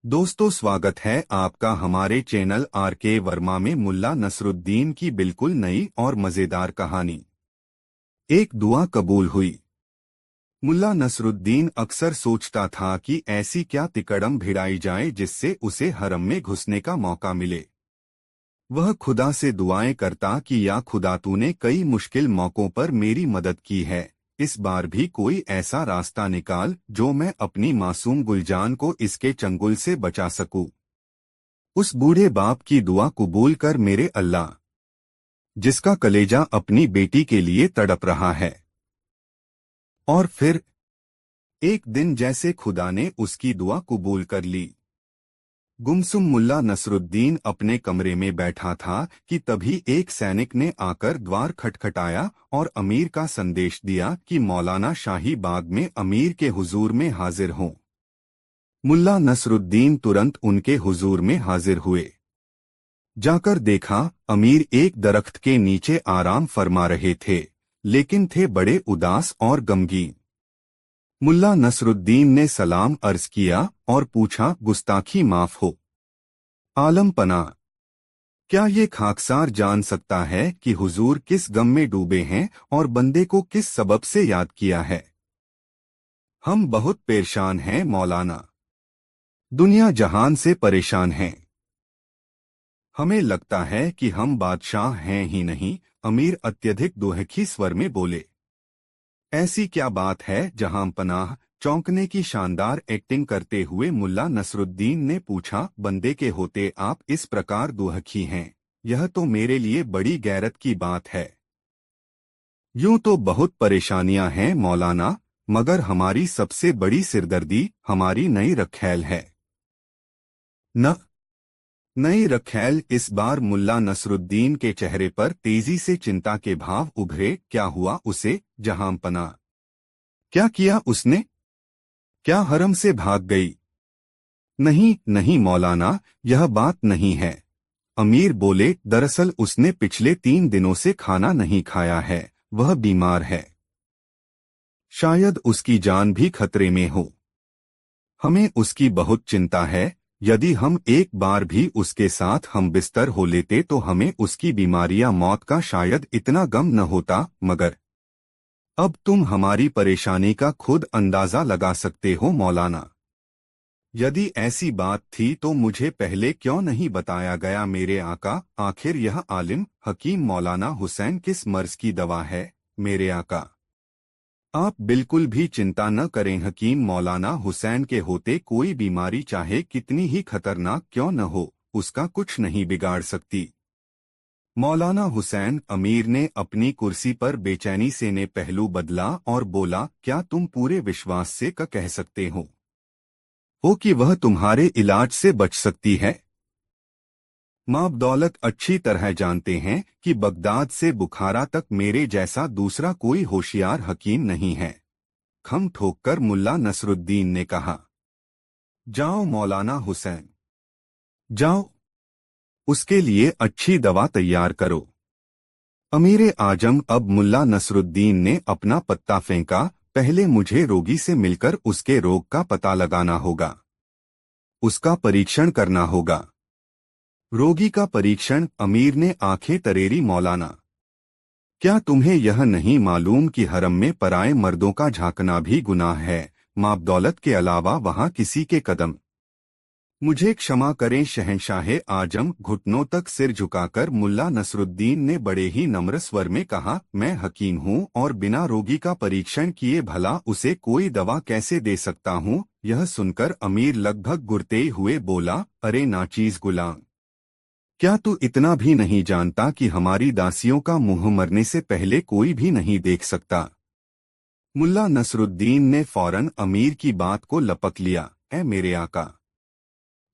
दोस्तों, स्वागत है आपका हमारे चैनल आर.के. वर्मा में मुल्ला नसरुद्दीन की बिल्कुल नई और मजेदार कहानी। एक दुआ कबूल हुई। मुल्ला नसरुद्दीन अक्सर सोचता था कि ऐसी क्या तिकड़म भिड़ाई जाए जिससे उसे हरम में घुसने का मौका मिले। वह खुदा से दुआएं करता कि या खुदा तूने कई मुश्किल मौकों पर मेरी मदद की है, इस बार भी कोई ऐसा रास्ता निकाल जो मैं अपनी मासूम गुलजान को इसके चंगुल से बचा सकूं। उस बूढ़े बाप की दुआ कबूल कर मेरे अल्लाह, जिसका कलेजा अपनी बेटी के लिए तड़प रहा है। और फिर एक दिन जैसे खुदा ने उसकी दुआ कबूल कर ली। गुमसुम मुल्ला नसरुद्दीन अपने कमरे में बैठा था कि तभी एक सैनिक ने आकर द्वार खटखटाया और अमीर का संदेश दिया कि मौलाना शाही बाग में अमीर के हुजूर में हाजिर हों। मुल्ला नसरुद्दीन तुरंत उनके हुजूर में हाजिर हुए। जाकर देखा, अमीर एक दरख्त के नीचे आराम फरमा रहे थे, लेकिन थे बड़े उदास और गमगीन। मुल्ला नसरुद्दीन ने सलाम अर्ज किया और पूछा, गुस्ताखी माफ हो आलम पना, क्या ये खाकसार जान सकता है कि हुजूर किस गम में डूबे हैं और बंदे को किस सबब से याद किया है? हम बहुत परेशान हैं मौलाना, दुनिया जहान से परेशान हैं। हमें लगता है कि हम बादशाह हैं ही नहीं, अमीर अत्यधिक दुहखी स्वर में बोले। ऐसी क्या बात है जहां पनाह, चौंकने की शानदार एक्टिंग करते हुए मुल्ला नसरुद्दीन ने पूछा, बंदे के होते आप इस प्रकार दुहखी हैं, यह तो मेरे लिए बड़ी गैरत की बात है। यूं तो बहुत परेशानियां हैं मौलाना, मगर हमारी सबसे बड़ी सिरदर्दी हमारी नई रखैल है। न नई रखैल? इस बार मुल्ला नसरुद्दीन के चेहरे पर तेजी से चिंता के भाव उभरे। क्या हुआ उसे जहां पना? क्या किया उसने? क्या हरम से भाग गई? नहीं नहीं मौलाना, यह बात नहीं है। अमीर बोले, दरअसल उसने पिछले 3 दिनों से खाना नहीं खाया है, वह बीमार है। शायद उसकी जान भी खतरे में हो। हमें उसकी बहुत चिंता है। यदि हम एक बार भी उसके साथ हम बिस्तर हो लेते तो हमें उसकी बीमारी या मौत का शायद इतना गम न होता, मगर अब तुम हमारी परेशानी का खुद अंदाजा लगा सकते हो मौलाना। यदि ऐसी बात थी तो मुझे पहले क्यों नहीं बताया गया मेरे आका? आखिर यह आलिम हकीम मौलाना हुसैन किस मर्ज की दवा है मेरे आका? आप बिल्कुल भी चिंता न करें, हकीम मौलाना हुसैन के होते कोई बीमारी चाहे कितनी ही खतरनाक क्यों न हो, उसका कुछ नहीं बिगाड़ सकती। मौलाना हुसैन, अमीर ने अपनी कुर्सी पर बेचैनी से ने पहलू बदला और बोला, क्या तुम पूरे विश्वास से कह सकते हो कि वह तुम्हारे इलाज से बच सकती है? माँ दौलत अच्छी तरह जानते हैं कि बगदाद से बुखारा तक मेरे जैसा दूसरा कोई होशियार हकीम नहीं है। खम ठोककर मुल्ला नसरुद्दीन ने कहा। जाओ मौलाना हुसैन, जाओ, उसके लिए अच्छी दवा तैयार करो। अमीरे आजम, अब मुल्ला नसरुद्दीन ने अपना पत्ता फेंका, पहले मुझे रोगी से मिलकर उसके रोग का पता लगाना होगा, उसका परीक्षण करना होगा। रोगी का परीक्षण? अमीर ने आंखें तरेरी, मौलाना, क्या तुम्हें यह नहीं मालूम कि हरम में पराए मर्दों का झांकना भी गुनाह है? माँ दौलत के अलावा वहाँ किसी के कदम। मुझे क्षमा करें शहंशाहे आजम, घुटनों तक सिर झुकाकर मुल्ला नसरुद्दीन ने बड़े ही नम्र स्वर में कहा, मैं हकीम हूँ और बिना रोगी का परीक्षण किए भला उसे कोई दवा कैसे दे सकता हूँ? यह सुनकर अमीर लगभग गुर्ते हुए बोला, अरे नाचीज गुलाम, क्या तू इतना भी नहीं जानता कि हमारी दासियों का मुंह मरने से पहले कोई भी नहीं देख सकता? मुल्ला नसरुद्दीन ने फौरन अमीर की बात को लपक लिया, ऐ मेरे आका,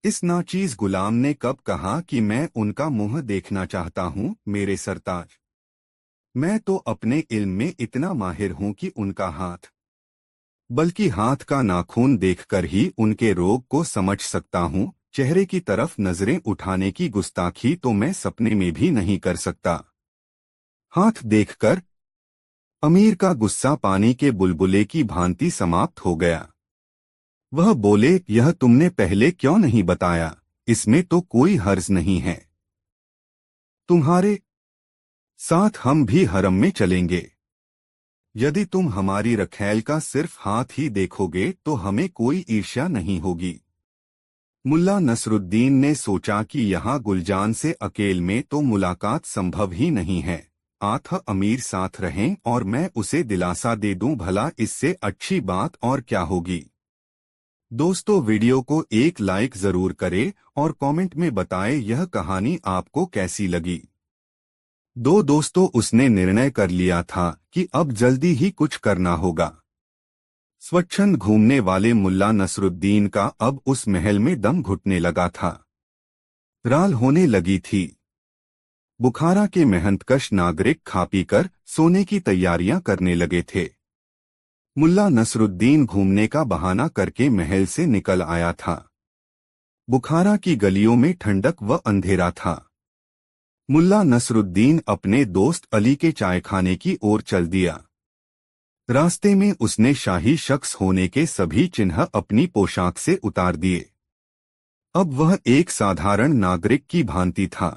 इस नाचीज गुलाम ने कब कहा कि मैं उनका मुंह देखना चाहता हूँ मेरे सरताज? मैं तो अपने इल्म में इतना माहिर हूँ कि उनका हाथ, बल्कि हाथ का नाखून देखकर ही उनके रोग को समझ सकता हूँ। चेहरे की तरफ नजरें उठाने की गुस्ताखी तो मैं सपने में भी नहीं कर सकता। हाथ देखकर अमीर का गुस्सा पानी के बुलबुले की भांति समाप्त हो गया। वह बोले, यह तुमने पहले क्यों नहीं बताया? इसमें तो कोई हर्ज नहीं है। तुम्हारे साथ हम भी हरम में चलेंगे। यदि तुम हमारी रखैल का सिर्फ हाथ ही देखोगे तो हमें कोई ईर्ष्या नहीं होगी। मुल्ला नसरुद्दीन ने सोचा कि यहाँ गुलजान से अकेले में तो मुलाकात संभव ही नहीं है। आठ अमीर साथ रहें और मैं उसे दिलासा दे दूं, भला इससे अच्छी बात और क्या होगी। दोस्तों, वीडियो को एक लाइक जरूर करें और कमेंट में बताएं यह कहानी आपको कैसी लगी। दोस्तों, उसने निर्णय कर लिया था कि अब जल्दी ही कुछ करना होगा। स्वच्छंद घूमने वाले मुल्ला नसरुद्दीन का अब उस महल में दम घुटने लगा था। रात होने लगी थी। बुखारा के मेहनतकश नागरिक खा पीकर सोने की तैयारियां करने लगे थे। मुल्ला नसरुद्दीन घूमने का बहाना करके महल से निकल आया था। बुखारा की गलियों में ठंडक व अंधेरा था। मुल्ला नसरुद्दीन अपने दोस्त अली के चायखाने की ओर चल दिया। रास्ते में उसने शाही शख्स होने के सभी चिन्ह अपनी पोशाक से उतार दिए। अब वह एक साधारण नागरिक की भांति था।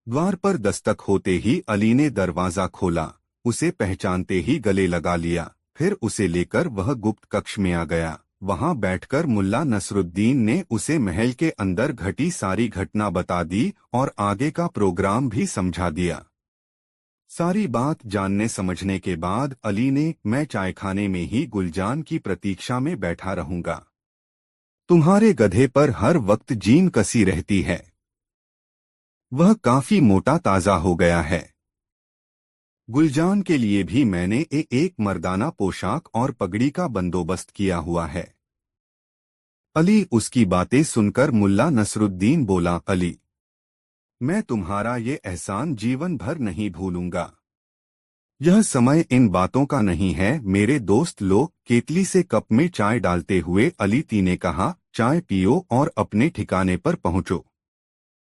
द्वार पर दस्तक होते ही अली ने दरवाजा खोला, उसे पहचानते ही गले लगा लिया। फिर उसे लेकर वह गुप्त कक्ष में आ गया। वहां बैठकर मुल्ला नसरुद्दीन ने उसे महल के अंदर घटी सारी घटना बता दी और आगे का प्रोग्राम भी समझा दिया। सारी बात जानने समझने के बाद अली ने, मैं चायखाने में ही गुलजान की प्रतीक्षा में बैठा रहूंगा। तुम्हारे गधे पर हर वक्त जीन कसी रहती है। वह काफी मोटा ताजा हो गया है। गुलजान के लिए भी मैंने एक मर्दाना पोशाक और पगड़ी का बंदोबस्त किया हुआ है। अली उसकी बातें सुनकर मुल्ला नसरुद्दीन बोला, अली, मैं तुम्हारा ये एहसान जीवन भर नहीं भूलूंगा। यह समय इन बातों का नहीं है। मेरे दोस्त लोग, केतली से कप में चाय डालते हुए अली ती ने कहा, चाय पियो और अपने ठिकाने पर पहुंचो।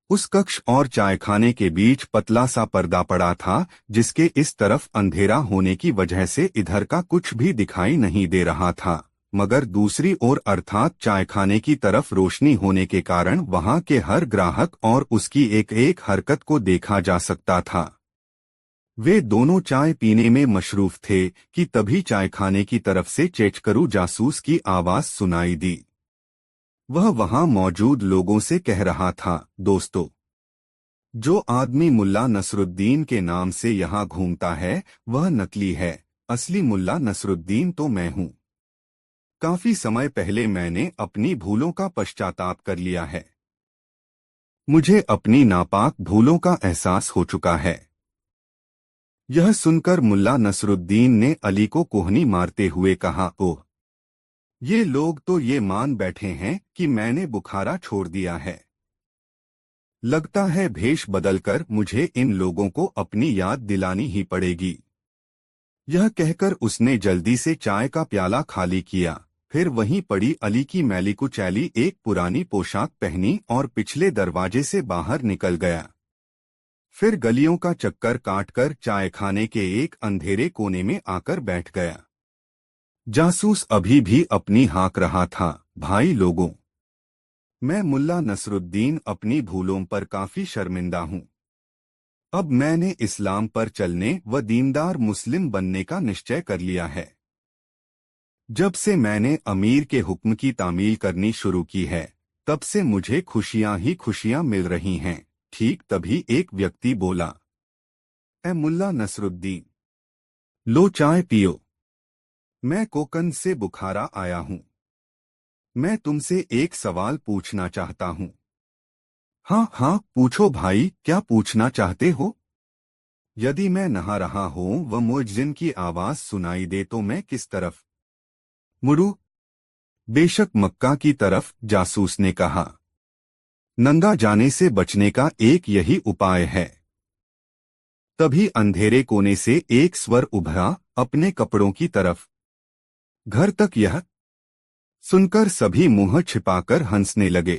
उस कक्ष और चायखाने के बीच पतला सा पर्दा पड़ा था, जिसके इस तरफ अंधेरा होने की वजह से इधर का कुछ भी दिखाई नहीं दे रहा था, मगर दूसरी ओर अर्थात चायखाने की तरफ रोशनी होने के कारण वहां के हर ग्राहक और उसकी एक एक हरकत को देखा जा सकता था। वे दोनों चाय पीने में मशरूफ थे कि तभी चायखाने की तरफ से चेचकरू जासूस की आवाज सुनाई दी। वह वहां मौजूद लोगों से कह रहा था, दोस्तों, जो आदमी मुल्ला नसरुद्दीन के नाम से यहाँ घूमता है वह नकली है। असली मुल्ला नसरुद्दीन तो मैं हूँ। काफी समय पहले मैंने अपनी भूलों का पश्चाताप कर लिया है। मुझे अपनी नापाक भूलों का एहसास हो चुका है। यह सुनकर मुल्ला नसरुद्दीन ने अली को कोहनी मारते हुए कहा, ओह, ये लोग तो ये मान बैठे हैं कि मैंने बुखारा छोड़ दिया है। लगता है भेष बदलकर मुझे इन लोगों को अपनी याद दिलानी ही पड़ेगी। यह कहकर उसने जल्दी से चाय का प्याला खाली किया, फिर वहीं पड़ी अली की मैली कुचैली एक पुरानी पोशाक पहनी और पिछले दरवाजे से बाहर निकल गया। फिर गलियों का चक्कर काटकर चायखाने के एक अंधेरे कोने में आकर बैठ गया। जासूस अभी भी अपनी हाँक रहा था, भाई लोगों, मैं मुल्ला नसरुद्दीन अपनी भूलों पर काफी शर्मिंदा हूँ। अब मैंने इस्लाम पर चलने व दीनदार मुस्लिम बनने का निश्चय कर लिया है। जब से मैंने अमीर के हुक्म की तामील करनी शुरू की है, तब से मुझे खुशियां ही खुशियां मिल रही हैं। ठीक तभी एक व्यक्ति बोला, ए मुल्ला नसरुद्दीन, लो चाय पियो। मैं कोकन से बुखारा आया हूँ। मैं तुमसे एक सवाल पूछना चाहता हूँ। हाँ हाँ, पूछो भाई, क्या पूछना चाहते हो? यदि मैं नहा रहा हूँ व मुअज्जिन की आवाज सुनाई दे तो मैं किस तरफ मुड़ूं? बेशक मक्का की तरफ, जासूस ने कहा। नंगा जाने से बचने का एक यही उपाय है। तभी अंधेरे कोने से एक स्वर उभरा, अपने कपड़ों की तरफ। घर तक यह सुनकर सभी मुंह छिपाकर हंसने लगे।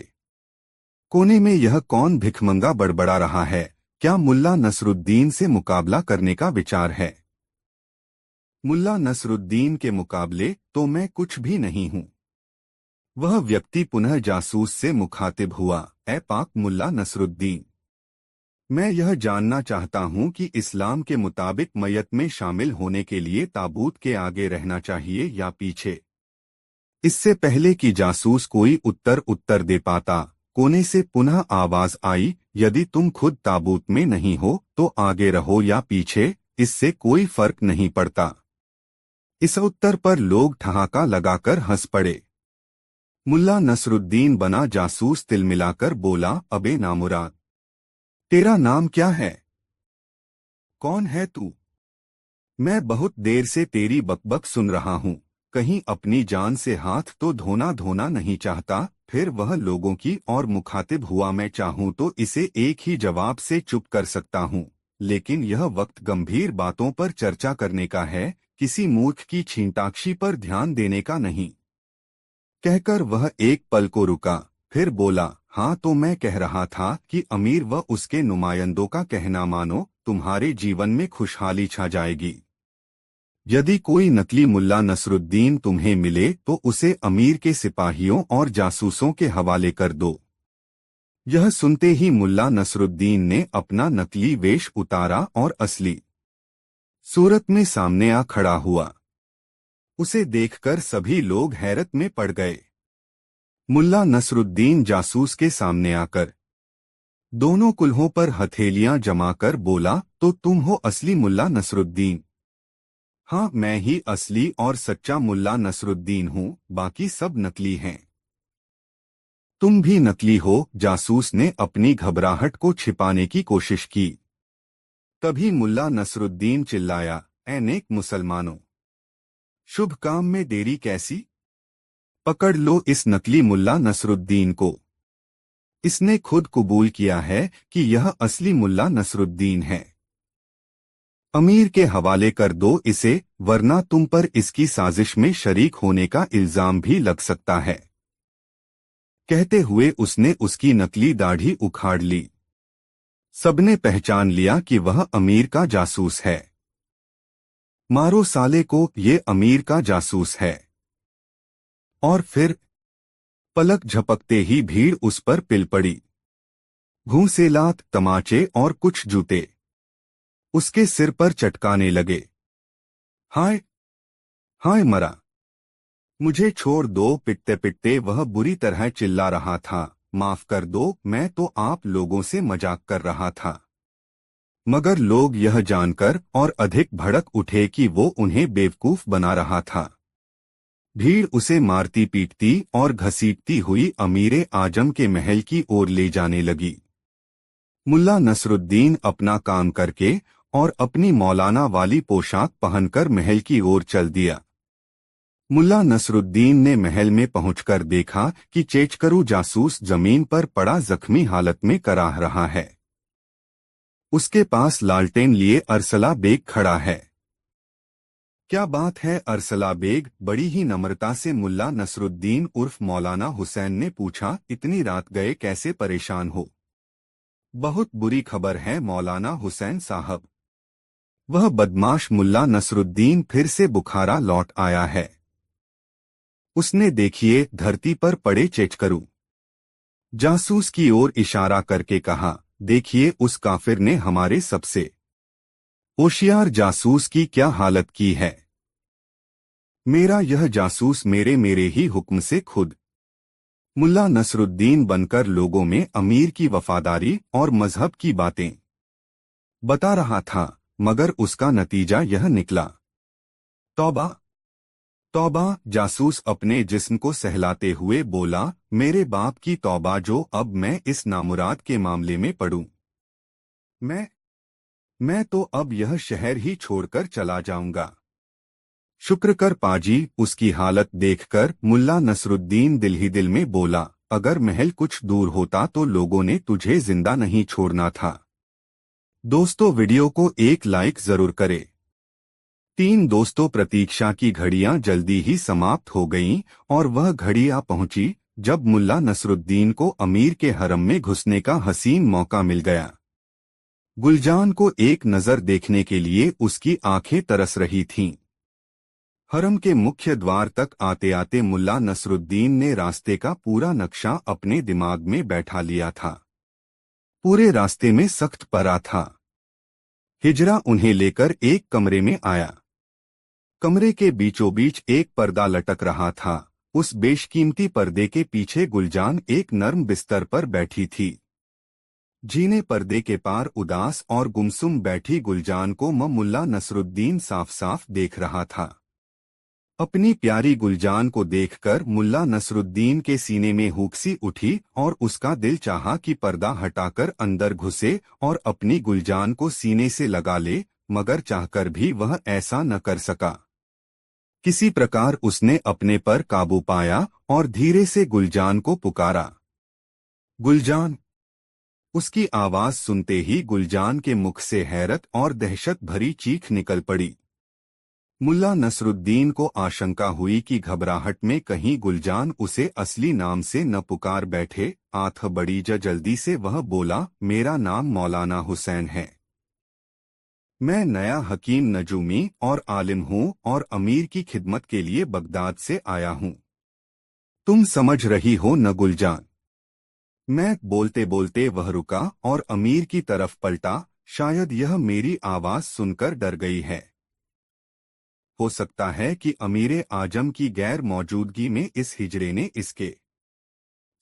कोने में यह कौन भिखमंगा बड़बड़ा रहा है? क्या मुल्ला नसरुद्दीन से मुकाबला करने का विचार है? मुल्ला नसरुद्दीन के मुकाबले तो मैं कुछ भी नहीं हूँ। वह व्यक्ति पुनः जासूस से मुखातिब हुआ, ए पाक मुल्ला नसरुद्दीन, मैं यह जानना चाहता हूं कि इस्लाम के मुताबिक मयत में शामिल होने के लिए ताबूत के आगे रहना चाहिए या पीछे। इससे पहले कि जासूस कोई उत्तर दे पाता, कोने से पुनः आवाज आई, यदि तुम खुद ताबूत में नहीं हो तो आगे रहो या पीछे, इससे कोई फर्क नहीं पड़ता। इस उत्तर पर लोग ठहाका लगाकर हंस पड़े। मुल्ला नसरुद्दीन बना जासूस तिलमिलाकर बोला, अबे नामुराद, तेरा नाम क्या है? कौन है तू? मैं बहुत देर से तेरी बकबक सुन रहा हूँ, कहीं अपनी जान से हाथ तो धोना नहीं चाहता? फिर वह लोगों की और मुखातिब हुआ, मैं चाहूँ तो इसे एक ही जवाब से चुप कर सकता हूँ, लेकिन यह वक्त गंभीर बातों पर चर्चा करने का है, किसी मूर्ख की छींटाक्षी पर ध्यान देने का नहीं। कहकर वह एक पल को रुका, फिर बोला, हाँ तो मैं कह रहा था कि अमीर व उसके नुमाइंदों का कहना मानो, तुम्हारे जीवन में खुशहाली छा जाएगी। यदि कोई नकली मुल्ला नसरुद्दीन तुम्हें मिले तो उसे अमीर के सिपाहियों और जासूसों के हवाले कर दो। यह सुनते ही मुल्ला नसरुद्दीन ने अपना नकली वेश उतारा और असली सूरत में सामने आ खड़ा हुआ। उसे देखकर सभी लोग हैरत में पड़ गए। मुल्ला नसरुद्दीन जासूस के सामने आकर दोनों कुल्हों पर हथेलियां जमाकर बोला, तो तुम हो असली मुल्ला नसरुद्दीन? हाँ, मैं ही असली और सच्चा मुल्ला नसरुद्दीन हूँ, बाकी सब नकली हैं। तुम भी नकली हो। जासूस ने अपनी घबराहट को छिपाने की कोशिश की। तभी मुल्ला नसरुद्दीन चिल्लाया, ऐ नेक मुसलमानों, शुभ काम में देरी कैसी? पकड़ लो इस नकली मुल्ला नसरुद्दीन को। इसने खुद कबूल किया है कि यह असली मुल्ला नसरुद्दीन है। अमीर के हवाले कर दो इसे, वरना तुम पर इसकी साजिश में शरीक होने का इल्जाम भी लग सकता है। कहते हुए उसने उसकी नकली दाढ़ी उखाड़ ली। सबने पहचान लिया कि वह अमीर का जासूस है। मारो साले को, ये अमीर का जासूस है। और फिर पलक झपकते ही भीड़ उस पर पिल पड़ी। घूंसेलात, तमाचे और कुछ जूते उसके सिर पर चटकाने लगे। हाय हाय मरा, मुझे छोड़ दो। पिटते पिटते वह बुरी तरह चिल्ला रहा था, माफ कर दो, मैं तो आप लोगों से मजाक कर रहा था। मगर लोग यह जानकर और अधिक भड़क उठे कि वो उन्हें बेवकूफ बना रहा था। भीड़ उसे मारती पीटती और घसीटती हुई अमीरे आजम के महल की ओर ले जाने लगी। मुल्ला नसरुद्दीन अपना काम करके और अपनी मौलाना वाली पोशाक पहनकर महल की ओर चल दिया। मुल्ला नसरुद्दीन ने महल में पहुंचकर देखा कि चेचकरू जासूस जमीन पर पड़ा जख्मी हालत में कराह रहा है। उसके पास लालटेन लिए अरसला बेग खड़ा है। क्या बात है अरसला बेग? बड़ी ही नम्रता से मुल्ला नसरुद्दीन उर्फ मौलाना हुसैन ने पूछा, इतनी रात गए कैसे परेशान हो? बहुत बुरी खबर है मौलाना हुसैन साहब। वह बदमाश मुल्ला नसरुद्दीन फिर से बुखारा लौट आया है। उसने देखिए धरती पर पड़े चेचकरू जासूस की ओर इशारा करके कहा, देखिए उस काफिर ने हमारे सबसे होशियार जासूस की क्या हालत की है। मेरा यह जासूस मेरे ही हुक्म से खुद मुल्ला नसरुद्दीन बनकर लोगों में अमीर की वफादारी और मजहब की बातें बता रहा था, मगर उसका नतीजा यह निकला। तौबा तौबा। जासूस अपने जिस्म को सहलाते हुए बोला, मेरे बाप की तौबा जो अब मैं इस नामुराद के मामले में पड़ूं। मैं तो अब यह शहर ही छोड़कर चला जाऊंगा। शुक्र कर पाजी। उसकी हालत देखकर मुल्ला नसरुद्दीन दिल ही दिल में बोला, अगर महल कुछ दूर होता तो लोगों ने तुझे जिंदा नहीं छोड़ना था। दोस्तों वीडियो को एक लाइक जरूर करें। दोस्तों प्रतीक्षा की घड़ियां जल्दी ही समाप्त हो गईं और वह घड़ी आ पहुंची जब मुल्ला नसरुद्दीन को अमीर के हरम में घुसने का हसीन मौका मिल गया। गुलजान को एक नजर देखने के लिए उसकी आंखें तरस रही थीं। हरम के मुख्य द्वार तक आते आते मुल्ला नसरुद्दीन ने रास्ते का पूरा नक्शा अपने दिमाग में बैठा लिया था। पूरे रास्ते में सख्त पहरा था। हिजरा उन्हें लेकर एक कमरे में आया। कमरे के बीचों बीच एक पर्दा लटक रहा था। उस बेशकीमती पर्दे के पीछे गुलजान एक नर्म बिस्तर पर बैठी थी। जीने पर्दे के पार उदास और गुमसुम बैठी गुलजान को मुल्ला नसरुद्दीन साफ साफ देख रहा था। अपनी प्यारी गुलजान को देखकर मुल्ला नसरुद्दीन के सीने में हुक सी उठी और उसका दिल चाहा कि पर्दा हटाकर अंदर घुसे और अपनी गुलजान को सीने से लगा ले, मगर चाहकर भी वह ऐसा न कर सका। किसी प्रकार उसने अपने पर काबू पाया और धीरे से गुलजान को पुकारा। गुलजान! उसकी आवाज सुनते ही गुलजान के मुख से हैरत और दहशत भरी चीख निकल पड़ी। मुल्ला नसरुद्दीन को आशंका हुई कि घबराहट में कहीं गुलजान उसे असली नाम से न पुकार बैठे। आंख बड़ी जल्दी से वह बोला, मेरा नाम मौलाना हुसैन है। मैं नया हकीम नजूमी और आलिम हूँ और अमीर की खिदमत के लिए बगदाद से आया हूँ। तुम समझ रही हो न गुलजान? मैं बोलते बोलते वह रुका और अमीर की तरफ पलटा। शायद यह मेरी आवाज सुनकर डर गई है। हो सकता है कि अमीर आजम की गैर मौजूदगी में इस हिजड़े ने इसके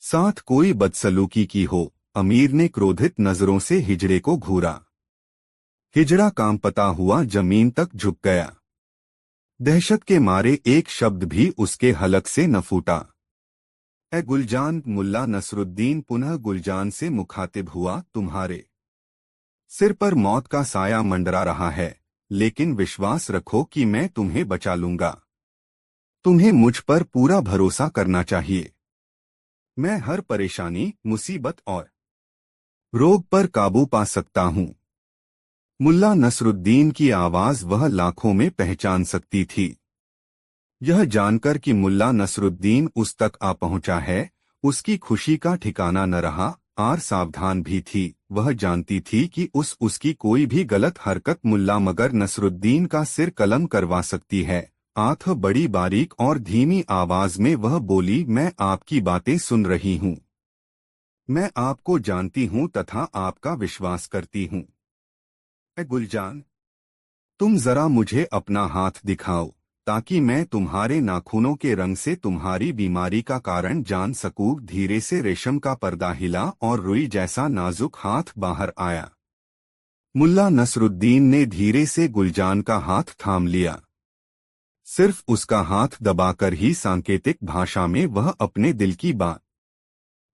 साथ कोई बदसलूकी की हो। अमीर ने क्रोधित नजरों से हिजड़े को घूरा। हिजड़ा कांपता हुआ जमीन तक झुक गया। दहशत के मारे एक शब्द भी उसके हलक से न फूटा। ए गुलजान! मुल्ला नसरुद्दीन पुनः गुलजान से मुखातिब हुआ, तुम्हारे सिर पर मौत का साया मंडरा रहा है, लेकिन विश्वास रखो कि मैं तुम्हें बचा लूंगा। तुम्हें मुझ पर पूरा भरोसा करना चाहिए। मैं हर परेशानी, मुसीबत और रोग पर काबू पा सकता हूँ। मुल्ला नसरुद्दीन की आवाज वह लाखों में पहचान सकती थी। यह जानकर कि मुल्ला नसरुद्दीन उस तक आ पहुंचा है, उसकी खुशी का ठिकाना न रहा। और सावधान भी थी। वह जानती थी कि उसकी कोई भी गलत हरकत मुल्ला मगर नसरुद्दीन का सिर कलम करवा सकती है। आंख बड़ी बारीक और धीमी आवाज में वह बोली, मैं आपकी बातें सुन रही हूँ। मैं आपको जानती हूँ तथा आपका विश्वास करती हूँ। ए गुलजान! तुम जरा मुझे अपना हाथ दिखाओ ताकि मैं तुम्हारे नाखूनों के रंग से तुम्हारी बीमारी का कारण जान सकूं। धीरे से रेशम का पर्दा हिला और रुई जैसा नाजुक हाथ बाहर आया। मुल्ला नसरुद्दीन ने धीरे से गुलजान का हाथ थाम लिया। सिर्फ उसका हाथ दबाकर ही सांकेतिक भाषा में वह अपने दिल की बात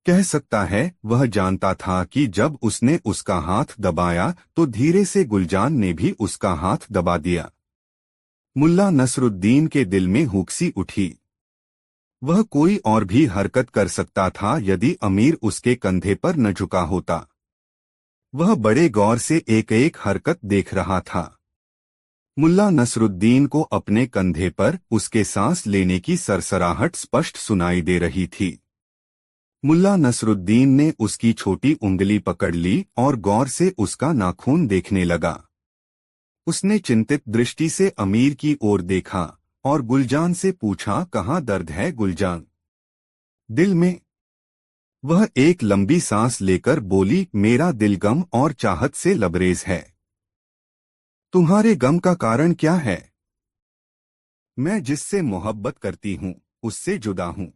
कह सकता है। वह जानता था कि जब उसने उसका हाथ दबाया तो धीरे से गुलजान ने भी उसका हाथ दबा दिया। मुल्ला नसरुद्दीन के दिल में हुक्सी उठी। वह कोई और भी हरकत कर सकता था यदि अमीर उसके कंधे पर न झुका होता। वह बड़े गौर से एक एक हरकत देख रहा था। मुल्ला नसरुद्दीन को अपने कंधे पर उसके सांस लेने की सरसराहट स्पष्ट सुनाई दे रही थी। मुल्ला नसरुद्दीन ने उसकी छोटी उंगली पकड़ ली और गौर से उसका नाखून देखने लगा। उसने चिंतित दृष्टि से अमीर की ओर देखा और गुलजान से पूछा, कहाँ दर्द है गुलजान? दिल में। वह एक लंबी सांस लेकर बोली, मेरा दिल गम और चाहत से लबरेज है। तुम्हारे गम का कारण क्या है? मैं जिससे मोहब्बत करती हूँ उससे जुदा हूँ।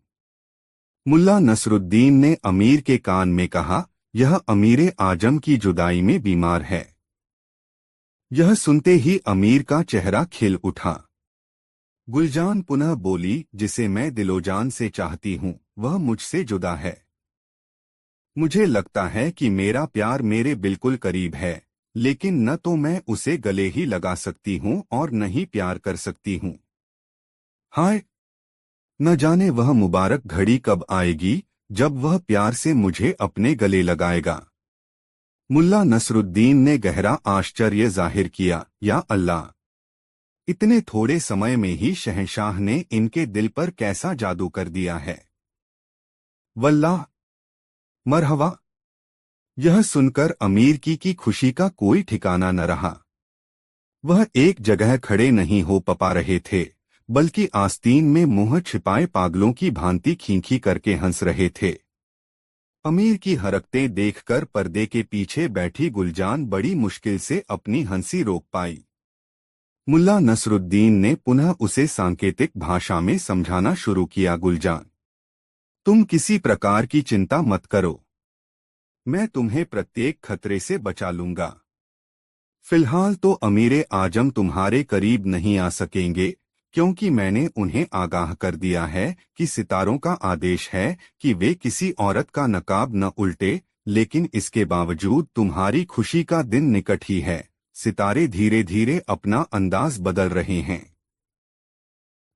मुल्ला नसरुद्दीन ने अमीर के कान में कहा, यह अमीर आजम की जुदाई में बीमार है। यह सुनते ही अमीर का चेहरा खिल उठा। गुलजान पुनः बोली, जिसे मैं दिलोजान से चाहती हूँ वह मुझसे जुदा है। मुझे लगता है कि मेरा प्यार मेरे बिल्कुल करीब है, लेकिन न तो मैं उसे गले ही लगा सकती हूँ और न ही प्यार कर सकती हूँ। हाय! न जाने वह मुबारक घड़ी कब आएगी जब वह प्यार से मुझे अपने गले लगाएगा। मुल्ला नसरुद्दीन ने गहरा आश्चर्य जाहिर किया, या अल्लाह! इतने थोड़े समय में ही शहंशाह ने इनके दिल पर कैसा जादू कर दिया है। वल्लाह! मरहबा! यह सुनकर अमीर की खुशी का कोई ठिकाना न रहा। वह एक जगह खड़े नहीं हो पा रहे थे। बल्कि आस्तीन में मुंह छिपाए पागलों की भांति खींखी करके हंस रहे थे। अमीर की हरकतें देखकर पर्दे के पीछे बैठी गुलजान बड़ी मुश्किल से अपनी हंसी रोक पाई। मुल्ला नसरुद्दीन ने पुनः उसे सांकेतिक भाषा में समझाना शुरू किया। गुलजान, तुम किसी प्रकार की चिंता मत करो, मैं तुम्हें प्रत्येक खतरे से बचा लूंगा। फिलहाल तो अमीरे आजम तुम्हारे करीब नहीं आ सकेंगे, क्योंकि मैंने उन्हें आगाह कर दिया है कि सितारों का आदेश है कि वे किसी औरत का नकाब न उल्टे। लेकिन इसके बावजूद तुम्हारी खुशी का दिन निकट ही है। सितारे धीरे धीरे अपना अंदाज बदल रहे हैं।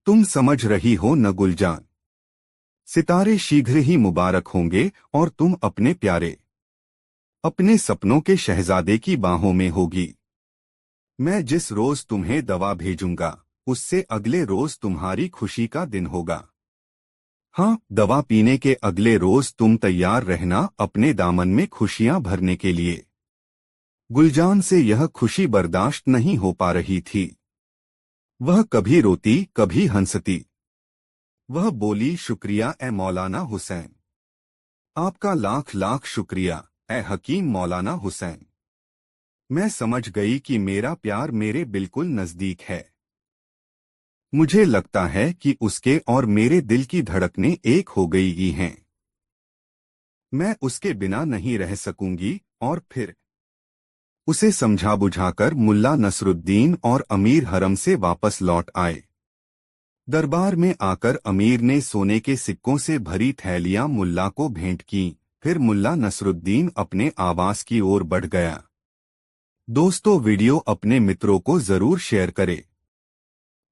तुम समझ रही हो न गुलजान? सितारे शीघ्र ही मुबारक होंगे और तुम अपने प्यारे, अपने सपनों के शहजादे की बाहों में होगी। मैं जिस रोज तुम्हें दवा भेजूंगा, उससे अगले रोज तुम्हारी खुशी का दिन होगा। हाँ, दवा पीने के अगले रोज तुम तैयार रहना अपने दामन में खुशियां भरने के लिए। गुलजान से यह खुशी बर्दाश्त नहीं हो पा रही थी। वह कभी रोती कभी हंसती। वह बोली, शुक्रिया ए मौलाना हुसैन, आपका लाख लाख शुक्रिया ए हकीम मौलाना हुसैन। मैं समझ गई कि मेरा प्यार मेरे बिल्कुल नजदीक है। मुझे लगता है कि उसके और मेरे दिल की धड़कनें एक हो गई ही हैं। मैं उसके बिना नहीं रह सकूंगी। और फिर उसे समझा बुझाकर मुल्ला नसरुद्दीन और अमीर हरम से वापस लौट आए। दरबार में आकर अमीर ने सोने के सिक्कों से भरी थैलियां मुल्ला को भेंट की। फिर मुल्ला नसरुद्दीन अपने आवास की ओर बढ़ गया। दोस्तों, वीडियो अपने मित्रों को जरूर शेयर करें।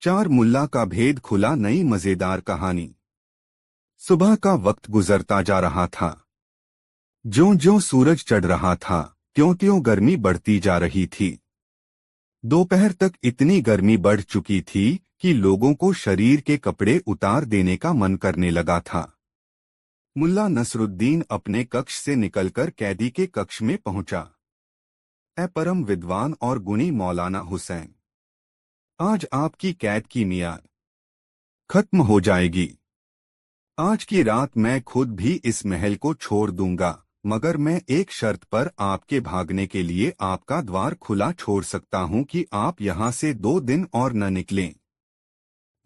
4 मुल्ला का भेद खुला, नई मजेदार कहानी। सुबह का वक्त गुजरता जा रहा था। ज्यों-ज्यों सूरज चढ़ रहा था, त्यों-त्यों गर्मी बढ़ती जा रही थी। दोपहर तक इतनी गर्मी बढ़ चुकी थी कि लोगों को शरीर के कपड़े उतार देने का मन करने लगा था। मुल्ला नसरुद्दीन अपने कक्ष से निकलकर कैदी के कक्ष में पहुंचा। ए परम विद्वान और गुणी मौलाना हुसैन, आज आपकी कैद की मियाद खत्म हो जाएगी। आज की रात मैं खुद भी इस महल को छोड़ दूंगा, मगर मैं एक शर्त पर आपके भागने के लिए आपका द्वार खुला छोड़ सकता हूं कि आप यहां से 2 दिन और न निकलें।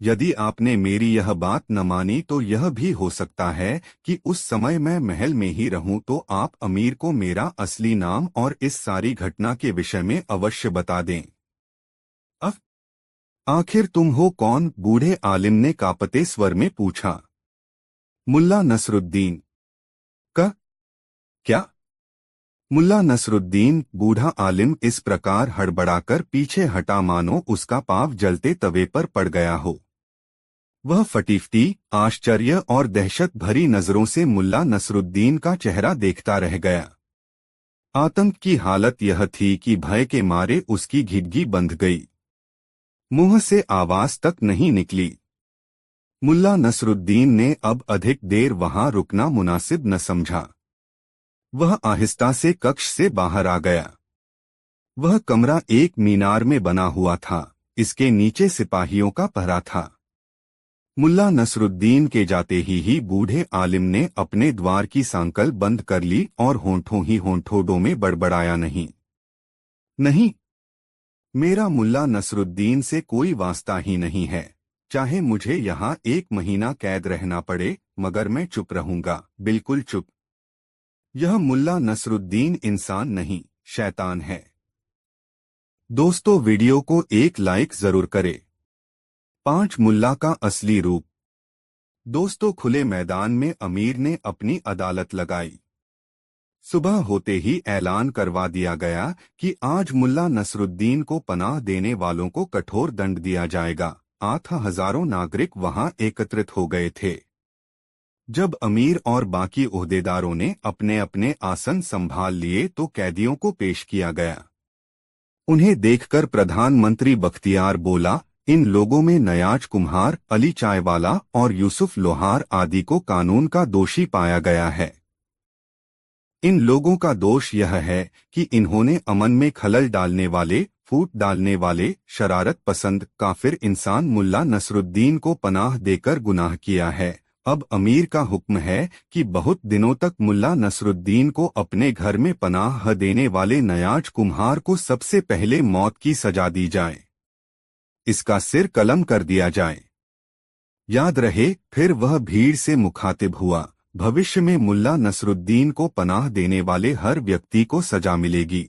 यदि आपने मेरी यह बात न मानी तो यह भी हो सकता है कि उस समय मैं महल में ही रहूं, तो आप अमीर को मेरा असली नाम और इस सारी घटना के विषय में अवश्य बता दें। अब आखिर तुम हो कौन? बूढ़े आलिम ने कांपते स्वर में पूछा। मुल्ला नसरुद्दीन का क्या? मुल्ला नसरुद्दीन बूढ़ा आलिम इस प्रकार हड़बड़ाकर पीछे हटा मानो उसका पांव जलते तवे पर पड़ गया हो। वह फटीफटी आश्चर्य और दहशत भरी नजरों से मुल्ला नसरुद्दीन का चेहरा देखता रह गया। आतंक की हालत यह थी कि भय के मारे उसकी घिघी बंध गई। मुंह से आवाज तक नहीं निकली। मुल्ला नसरुद्दीन ने अब अधिक देर वहां रुकना मुनासिब न समझा। वह आहिस्ता से कक्ष से बाहर आ गया। वह कमरा एक मीनार में बना हुआ था। इसके नीचे सिपाहियों का पहरा था। मुल्ला नसरुद्दीन के जाते ही बूढ़े आलिम ने अपने द्वार की सांकल बंद कर ली और होंठों में बड़बड़ाया, नहीं नहीं, मेरा मुल्ला नसरुद्दीन से कोई वास्ता ही नहीं है। चाहे मुझे यहाँ 1 महीना कैद रहना पड़े, मगर मैं चुप रहूंगा, बिल्कुल चुप। यह मुल्ला नसरुद्दीन इंसान नहीं, शैतान है। दोस्तों, वीडियो को एक लाइक जरूर करें। 5 मुल्ला का असली रूप। दोस्तों, खुले मैदान में अमीर ने अपनी अदालत लगाई। सुबह होते ही ऐलान करवा दिया गया कि आज मुल्ला नसरुद्दीन को पनाह देने वालों को कठोर दंड दिया जाएगा। 8,000 नागरिक वहां एकत्रित हो गए थे। जब अमीर और बाकी ओहदेदारों ने अपने अपने आसन संभाल लिए तो कैदियों को पेश किया गया। उन्हें देखकर प्रधानमंत्री बख्तियार बोला, इन लोगों में नयाज कुम्हार, अली चायवाला और यूसुफ लोहार आदि को कानून का दोषी पाया गया है। इन लोगों का दोष यह है कि इन्होंने अमन में खलल डालने वाले फूट डालने वाले शरारत पसंद काफिर इंसान मुल्ला नसरुद्दीन को पनाह देकर गुनाह किया है। अब अमीर का हुक्म है कि बहुत दिनों तक मुल्ला नसरुद्दीन को अपने घर में पनाह देने वाले नयाज कुम्हार को सबसे पहले मौत की सजा दी जाए, इसका सिर कलम कर दिया जाए। याद रहे, फिर वह भीड़ से मुखातिब हुआ, भविष्य में मुल्ला नसरुद्दीन को पनाह देने वाले हर व्यक्ति को सजा मिलेगी।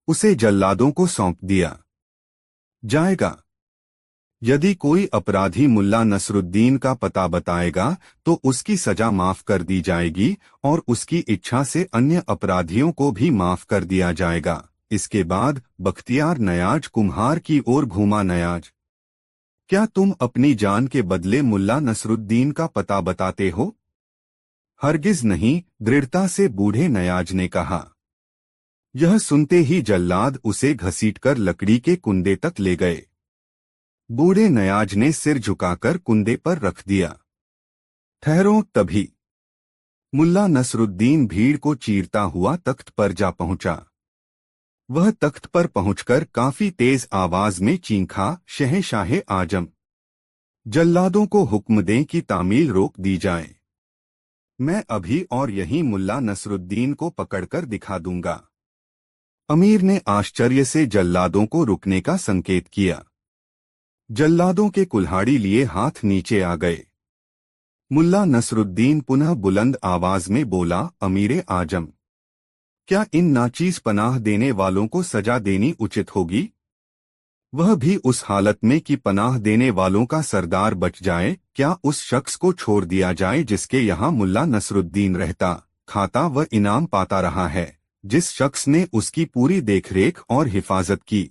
उसे जल्लादों को सौंप दिया जाएगा। यदि कोई अपराधी मुल्ला नसरुद्दीन का पता बताएगा तो उसकी सजा माफ कर दी जाएगी और उसकी इच्छा से अन्य अपराधियों को भी माफ कर दिया जाएगा। इसके बाद बख्तियार नयाज कुम्हार की ओर घूमा। नयाज, क्या तुम अपनी जान के बदले मुल्ला नसरुद्दीन का पता बताते हो? हरगिज नहीं, दृढ़ता से बूढ़े नयाज ने कहा। यह सुनते ही जल्लाद उसे घसीटकर लकड़ी के कुंदे तक ले गए। बूढ़े नयाज ने सिर झुकाकर कुंदे पर रख दिया। ठहरो, तभी मुल्ला नसरुद्दीन भीड़ को चीरता हुआ तख्त पर जा पहुंचा। वह तख्त पर पहुंचकर काफी तेज आवाज में चीखा, शहंशाहे आजम, जल्लादों को हुक्म दें कि तामील रोक दी जाए। मैं अभी और यहीं मुल्ला नसरुद्दीन को पकड़कर दिखा दूंगा। अमीर ने आश्चर्य से जल्लादों को रुकने का संकेत किया। जल्लादों के कुल्हाड़ी लिए हाथ नीचे आ गए। मुल्ला नसरुद्दीन पुनः बुलंद आवाज में बोला, अमीरे आजम, क्या इन नाचीज पनाह देने वालों को सजा देनी उचित होगी? वह भी उस हालत में कि पनाह देने वालों का सरदार बच जाए। क्या उस शख्स को छोड़ दिया जाए जिसके यहाँ मुल्ला नसरुद्दीन रहता, खाता व इनाम पाता रहा है, जिस शख्स ने उसकी पूरी देखरेख और हिफाजत की?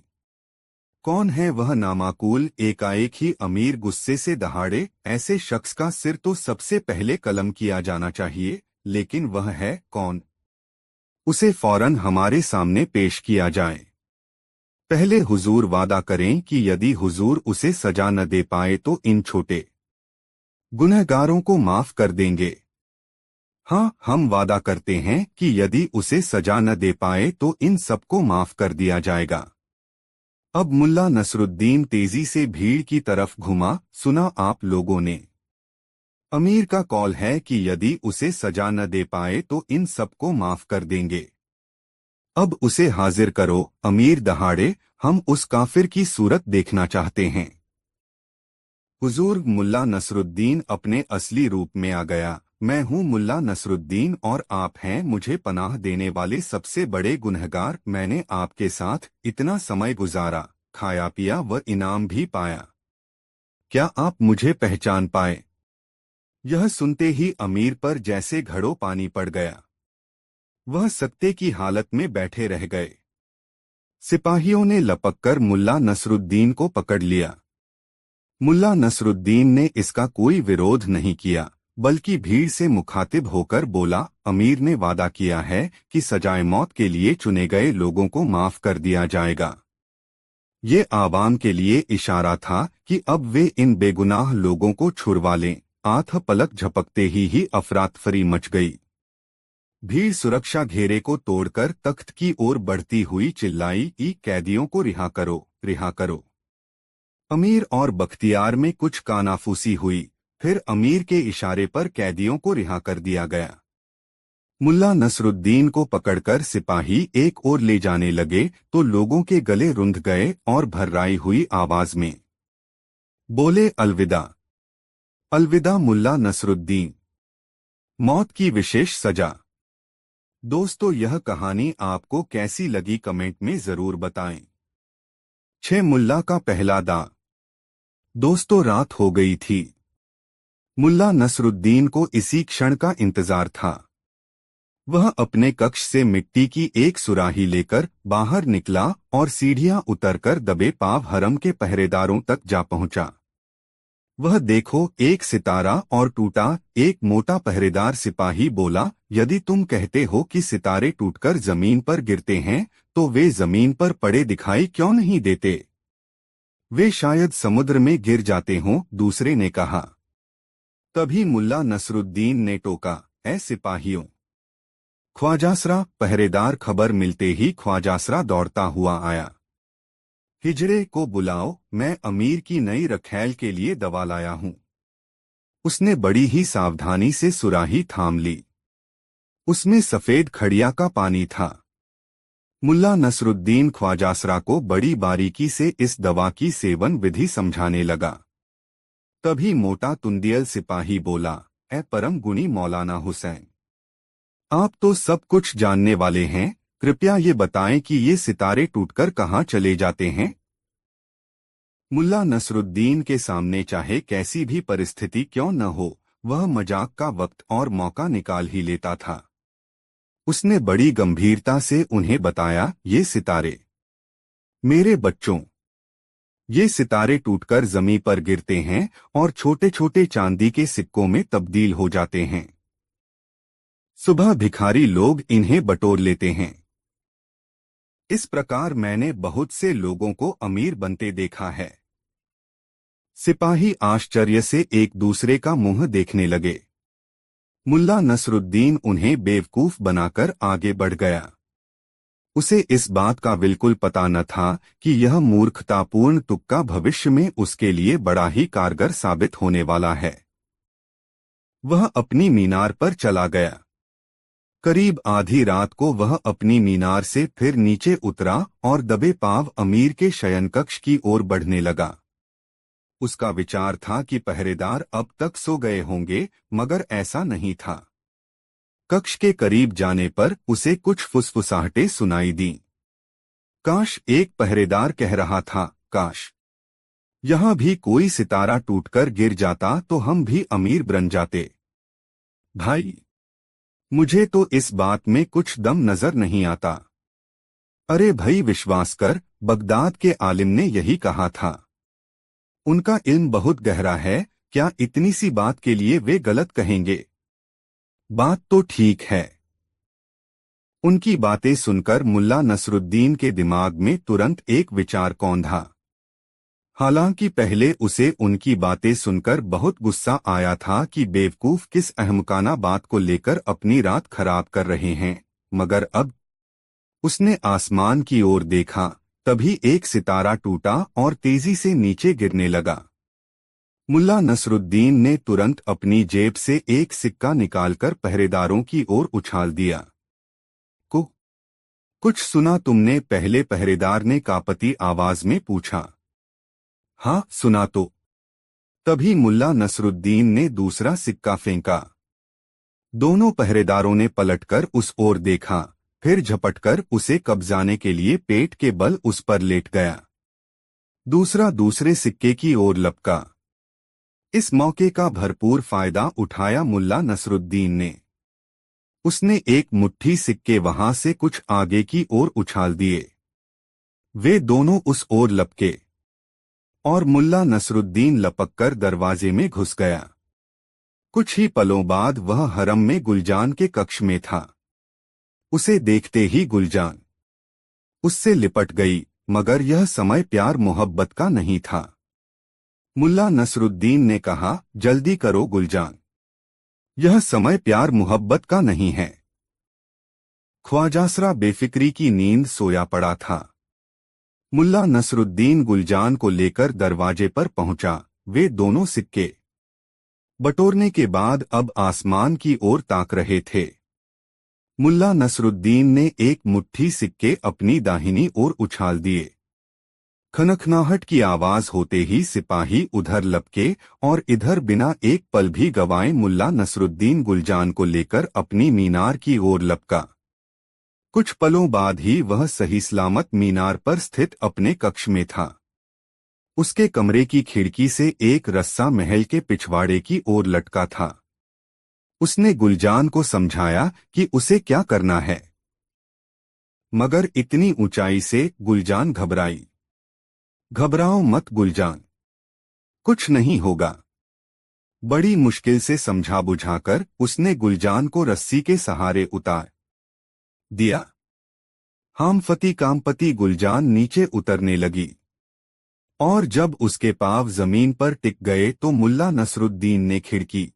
कौन है वह नामाकूल? एकाएक ही अमीर गुस्से से दहाड़े, ऐसे शख्स का सिर तो सबसे पहले कलम किया जाना चाहिए, लेकिन वह है कौन? उसे फौरन हमारे सामने पेश किया जाए। पहले हुजूर वादा करें कि यदि हुजूर उसे सजा न दे पाए तो इन छोटे गुनहगारों को माफ कर देंगे। हाँ, हम वादा करते हैं कि यदि उसे सजा न दे पाए तो इन सबको माफ कर दिया जाएगा। अब मुल्ला नसरुद्दीन तेजी से भीड़ की तरफ घुमा। सुना आप लोगों ने? अमीर का कॉल है कि यदि उसे सजा न दे पाए तो इन सबको माफ कर देंगे। अब उसे हाजिर करो। अमीर दहाड़े, हम उस काफिर की सूरत देखना चाहते हैं। हुजूर, मुल्ला नसरुद्दीन अपने असली रूप में आ गया। मैं हूँ मुल्ला नसरुद्दीन और आप हैं मुझे पनाह देने वाले सबसे बड़े गुनहगार। मैंने आपके साथ इतना समय गुजारा, खाया पिया व इनाम भी पाया। क्या आप मुझे पहचान पाए? यह सुनते ही अमीर पर जैसे घड़ों पानी पड़ गया। वह सकते की हालत में बैठे रह गए। सिपाहियों ने लपककर मुल्ला नसरुद्दीन को पकड़ लिया। मुल्ला नसरुद्दीन ने इसका कोई विरोध नहीं किया, बल्कि भीड़ से मुखातिब होकर बोला, अमीर ने वादा किया है कि सजाए मौत के लिए चुने गए लोगों को माफ कर दिया जाएगा। ये आवाम के लिए इशारा था कि अब वे इन बेगुनाह लोगों को छुड़वा लें। आंख पलक झपकते ही अफरातफरी मच गई। भीड़ सुरक्षा घेरे को तोड़कर तख्त की ओर बढ़ती हुई चिल्लाई, कैदियों को रिहा करो, रिहा करो। अमीर और बख्तियार में कुछ कानाफूसी हुई, फिर अमीर के इशारे पर कैदियों को रिहा कर दिया गया। मुल्ला नसरुद्दीन को पकड़कर सिपाही एक ओर ले जाने लगे तो लोगों के गले रुंध गए और भर्राई हुई आवाज में बोले, अलविदा, अलविदा मुल्ला नसरुद्दीन, मौत की विशेष सजा। दोस्तों, यह कहानी आपको कैसी लगी कमेंट में जरूर बताएं। 6 मुल्ला का पहला दा। दोस्तों, रात हो गई थी। मुल्ला नसरुद्दीन को इसी क्षण का इंतजार था। वह अपने कक्ष से मिट्टी की एक सुराही लेकर बाहर निकला और सीढ़ियां उतरकर दबे पांव हरम के पहरेदारों तक जा पहुंचा। वह देखो, एक सितारा और टूटा। एक मोटा पहरेदार सिपाही बोला, यदि तुम कहते हो कि सितारे टूटकर जमीन पर गिरते हैं तो वे जमीन पर पड़े दिखाई क्यों नहीं देते? वे शायद समुद्र में गिर जाते हों, दूसरे ने कहा। तभी मुल्ला नसरुद्दीन ने टोका, ऐ सिपाहियों, ख्वाजासरा। पहरेदार खबर मिलते ही ख्वाजासरा दौड़ता हुआ आया। हिजड़े को बुलाओ, मैं अमीर की नई रखैल के लिए दवा लाया हूं। उसने बड़ी ही सावधानी से सुराही थाम ली। उसमें सफेद खड़िया का पानी था। मुल्ला नसरुद्दीन ख्वाजासरा को बड़ी बारीकी से इस दवा की सेवन विधि समझाने लगा। तभी मोटा तुंदियल सिपाही बोला, ए परम गुणी मौलाना हुसैन, आप तो सब कुछ जानने वाले हैं, कृपया ये बताएं कि ये सितारे टूटकर कहाँ चले जाते हैं। मुल्ला नसरुद्दीन के सामने चाहे कैसी भी परिस्थिति क्यों न हो, वह मजाक का वक्त और मौका निकाल ही लेता था। उसने बड़ी गंभीरता से उन्हें बताया, ये सितारे, मेरे बच्चों, ये सितारे टूटकर जमीन पर गिरते हैं और छोटे छोटे चांदी के सिक्कों में तब्दील हो जाते हैं। सुबह भिखारी लोग इन्हें बटोर लेते हैं। इस प्रकार मैंने बहुत से लोगों को अमीर बनते देखा है। सिपाही आश्चर्य से एक दूसरे का मुंह देखने लगे। मुल्ला नसरुद्दीन उन्हें बेवकूफ बनाकर आगे बढ़ गया। उसे इस बात का बिल्कुल पता न था कि यह मूर्खतापूर्ण तुक्का भविष्य में उसके लिए बड़ा ही कारगर साबित होने वाला है। वह अपनी मीनार पर चला गया। करीब आधी रात को वह अपनी मीनार से फिर नीचे उतरा और दबे पांव अमीर के शयनकक्ष की ओर बढ़ने लगा। उसका विचार था कि पहरेदार अब तक सो गए होंगे, मगर ऐसा नहीं था। कक्ष के करीब जाने पर उसे कुछ फुसफुसाहटें सुनाई दीं। काश, एक पहरेदार कह रहा था, काश यहां भी कोई सितारा टूटकर गिर जाता तो हम भी अमीर बन जाते। भाई, मुझे तो इस बात में कुछ दम नजर नहीं आता। अरे भाई, विश्वास कर, बगदाद के आलिम ने यही कहा था। उनका इल्म बहुत गहरा है, क्या इतनी सी बात के लिए वे गलत कहेंगे? बात तो ठीक है। उनकी बातें सुनकर मुल्ला नसरुद्दीन के दिमाग में तुरंत एक विचार कौंधा। हालांकि पहले उसे उनकी बातें सुनकर बहुत गुस्सा आया था कि बेवकूफ किस अहमकाना बात को लेकर अपनी रात खराब कर रहे हैं, मगर अब उसने आसमान की ओर देखा, तभी एक सितारा टूटा और तेजी से नीचे गिरने लगा। मुल्ला नसरुद्दीन ने तुरंत अपनी जेब से एक सिक्का निकालकर पहरेदारों की ओर उछाल दिया। कुछ सुना तुमने? पहले पहरेदार ने कांपती आवाज में पूछा। हाँ, सुना तो। तभी मुल्ला नसरुद्दीन ने दूसरा सिक्का फेंका। दोनों पहरेदारों ने पलटकर उस ओर देखा, फिर झपटकर उसे कब्जाने के लिए पेट के बल उस पर लेट गया। दूसरा दूसरे सिक्के की ओर लपका। इस मौके का भरपूर फायदा उठाया मुल्ला नसरुद्दीन ने। उसने एक मुट्ठी सिक्के वहां से कुछ आगे की ओर उछाल दिए। वे दोनों उस ओर लपके और मुल्ला नसरुद्दीन लपककर दरवाजे में घुस गया। कुछ ही पलों बाद वह हरम में गुलजान के कक्ष में था। उसे देखते ही गुलजान उससे लिपट गई, मगर यह समय प्यार मोहब्बत का नहीं था। मुल्ला नसरुद्दीन ने कहा, जल्दी करो गुलजान, यह समय प्यार मोहब्बत का नहीं है। ख्वाजासरा बेफिक्री की नींद सोया पड़ा था। मुल्ला नसरुद्दीन गुलजान को लेकर दरवाजे पर पहुंचा। वे दोनों सिक्के बटोरने के बाद अब आसमान की ओर ताक रहे थे। मुल्ला नसरुद्दीन ने एक मुट्ठी सिक्के अपनी दाहिनी ओर उछाल दिए। खनखनाहट की आवाज होते ही सिपाही उधर लपके और इधर बिना एक पल भी गवाए मुल्ला नसरुद्दीन गुलजान को लेकर अपनी मीनार की ओर लपका। कुछ पलों बाद ही वह सही सलामत मीनार पर स्थित अपने कक्ष में था। उसके कमरे की खिड़की से एक रस्सा महल के पिछवाड़े की ओर लटका था। उसने गुलजान को समझाया कि उसे क्या करना है, मगर इतनी ऊंचाई से गुलजान घबराई। घबराओ मत गुलजान, कुछ नहीं होगा। बड़ी मुश्किल से समझा बुझाकर उसने गुलजान को रस्सी के सहारे उतार दिया। हामफती कामपति गुलजान नीचे उतरने लगी और जब उसके पांव जमीन पर टिक गए तो मुल्ला नसरुद्दीन ने खिड़की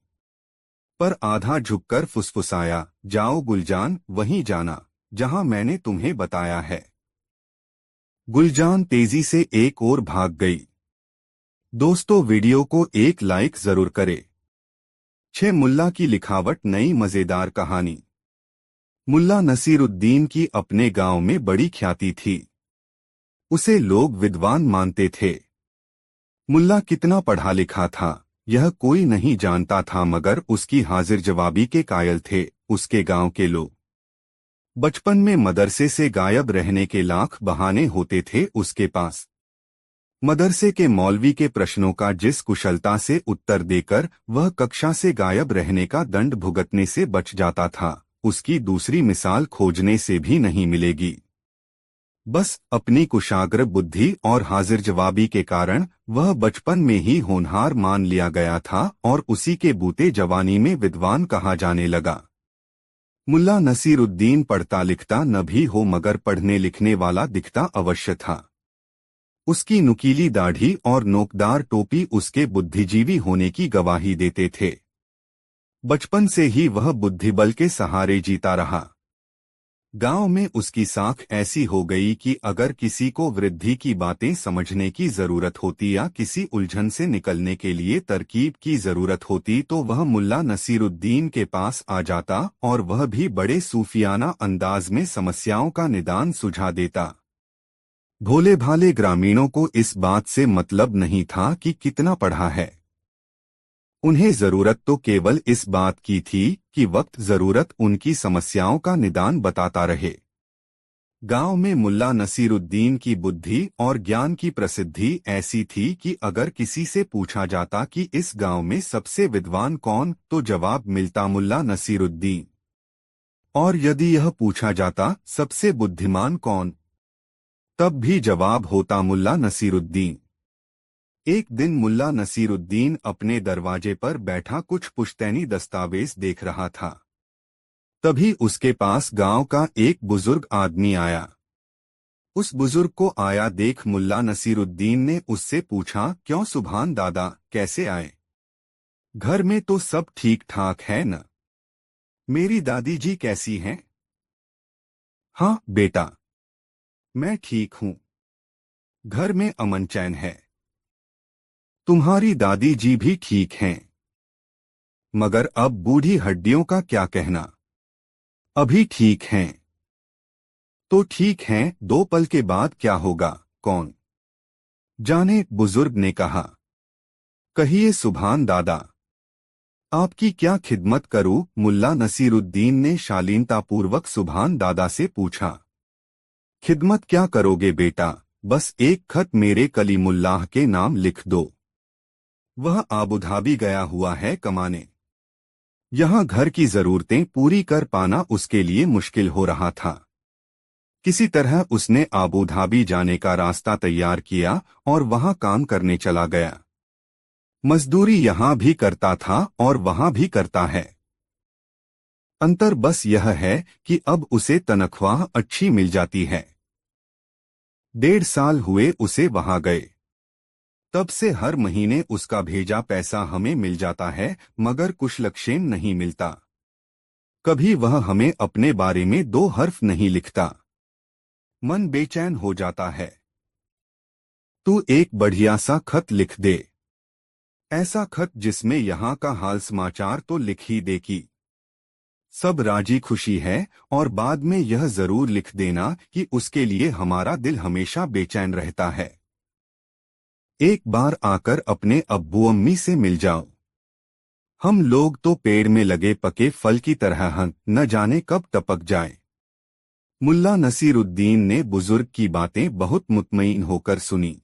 पर आधा झुककर फुसफुसाया, जाओ गुलजान, वहीं जाना जहां मैंने तुम्हें बताया है। गुलजान तेजी से एक ओर भाग गई। दोस्तों, वीडियो को एक लाइक जरूर करें। 6 मुल्ला की लिखावट नई मजेदार कहानी। मुल्ला नसीरुद्दीन की अपने गांव में बड़ी ख्याति थी। उसे लोग विद्वान मानते थे। मुल्ला कितना पढ़ा लिखा था यह कोई नहीं जानता था, मगर उसकी हाजिर जवाबी के कायल थे उसके गांव के लोग। बचपन में मदरसे से गायब रहने के लाख बहाने होते थे उसके पास। मदरसे के मौलवी के प्रश्नों का जिस कुशलता से उत्तर देकर वह कक्षा से गायब रहने का दंड भुगतने से बच जाता था, उसकी दूसरी मिसाल खोजने से भी नहीं मिलेगी। बस अपनी कुशाग्र बुद्धि और हाजिर जवाबी के कारण वह बचपन में ही होनहार मान लिया गया था और उसी के बूते जवानी में विद्वान कहा जाने लगा। मुल्ला नसीरुद्दीन पढ़ता लिखता न भी हो, मगर पढ़ने लिखने वाला दिखता अवश्य था। उसकी नुकीली दाढ़ी और नोकदार टोपी उसके बुद्धिजीवी होने की गवाही देते थे। बचपन से ही वह बुद्धिबल के सहारे जीता रहा। गांव में उसकी साख ऐसी हो गई कि अगर किसी को वृद्धि की बातें समझने की जरूरत होती या किसी उलझन से निकलने के लिए तरकीब की जरूरत होती तो वह मुल्ला नसीरुद्दीन के पास आ जाता, और वह भी बड़े सूफियाना अंदाज में समस्याओं का निदान सुझा देता। भोले भाले ग्रामीणों को इस बात से मतलब नहीं था कि कितना पढ़ा है। उन्हें जरूरत तो केवल इस बात की थी कि वक्त जरूरत उनकी समस्याओं का निदान बताता रहे। गांव में मुल्ला नसीरुद्दीन की बुद्धि और ज्ञान की प्रसिद्धि ऐसी थी कि अगर किसी से पूछा जाता कि इस गांव में सबसे विद्वान कौन, तो जवाब मिलता मुल्ला नसीरुद्दीन। और यदि यह पूछा जाता सबसे बुद्धिमान कौन, तब भी जवाब होता मुल्ला नसीरुद्दीन। एक दिन मुल्ला नसीरुद्दीन अपने दरवाजे पर बैठा कुछ पुश्तैनी दस्तावेज देख रहा था। तभी उसके पास गांव का एक बुजुर्ग आदमी आया। उस बुजुर्ग को आया देख मुल्ला नसीरुद्दीन ने उससे पूछा, क्यों सुभान दादा, कैसे आए? घर में तो सब ठीक ठाक है न? मेरी दादी जी कैसी हैं? हाँ बेटा, मैं ठीक हूँ। घर में अमन चैन है। तुम्हारी दादी जी भी ठीक हैं। मगर अब बूढ़ी हड्डियों का क्या कहना? अभी ठीक हैं। तो ठीक हैं, 2 पल के बाद क्या होगा कौन जाने, बुजुर्ग ने कहा। कहिए सुभान दादा, आपकी क्या खिदमत करूं? मुल्ला नसीरुद्दीन ने शालीनतापूर्वक सुभान दादा से पूछा। खिदमत क्या करोगे बेटा, बस एक खत मेरे कलीमुल्लाह के नाम लिख दो। वह आबुधाबी गया हुआ है कमाने। यहाँ घर की जरूरतें पूरी कर पाना उसके लिए मुश्किल हो रहा था। किसी तरह उसने आबुधाबी जाने का रास्ता तैयार किया और वहाँ काम करने चला गया। मजदूरी यहाँ भी करता था और वहाँ भी करता है। अंतर बस यह है कि अब उसे तनख्वाह अच्छी मिल जाती है। 1.5 साल हुए उसे वहाँ गए। तब से हर महीने उसका भेजा पैसा हमें मिल जाता है, मगर कुशलक्षेम नहीं मिलता। कभी वह हमें अपने बारे में 2 हर्फ नहीं लिखता। मन बेचैन हो जाता है। तू एक बढ़िया सा खत लिख दे। ऐसा खत जिसमें यहाँ का हाल समाचार तो लिख ही दे कि सब राजी खुशी है, और बाद में यह जरूर लिख देना कि उसके लिए हमारा दिल हमेशा बेचैन रहता है। एक बार आकर अपने अब्बू अम्मी से मिल जाओ। हम लोग तो पेड़ में लगे पके फल की तरह हैं, न जाने कब टपक जाए। मुल्ला नसीरुद्दीन ने बुजुर्ग की बातें बहुत मुतमईन होकर सुनी।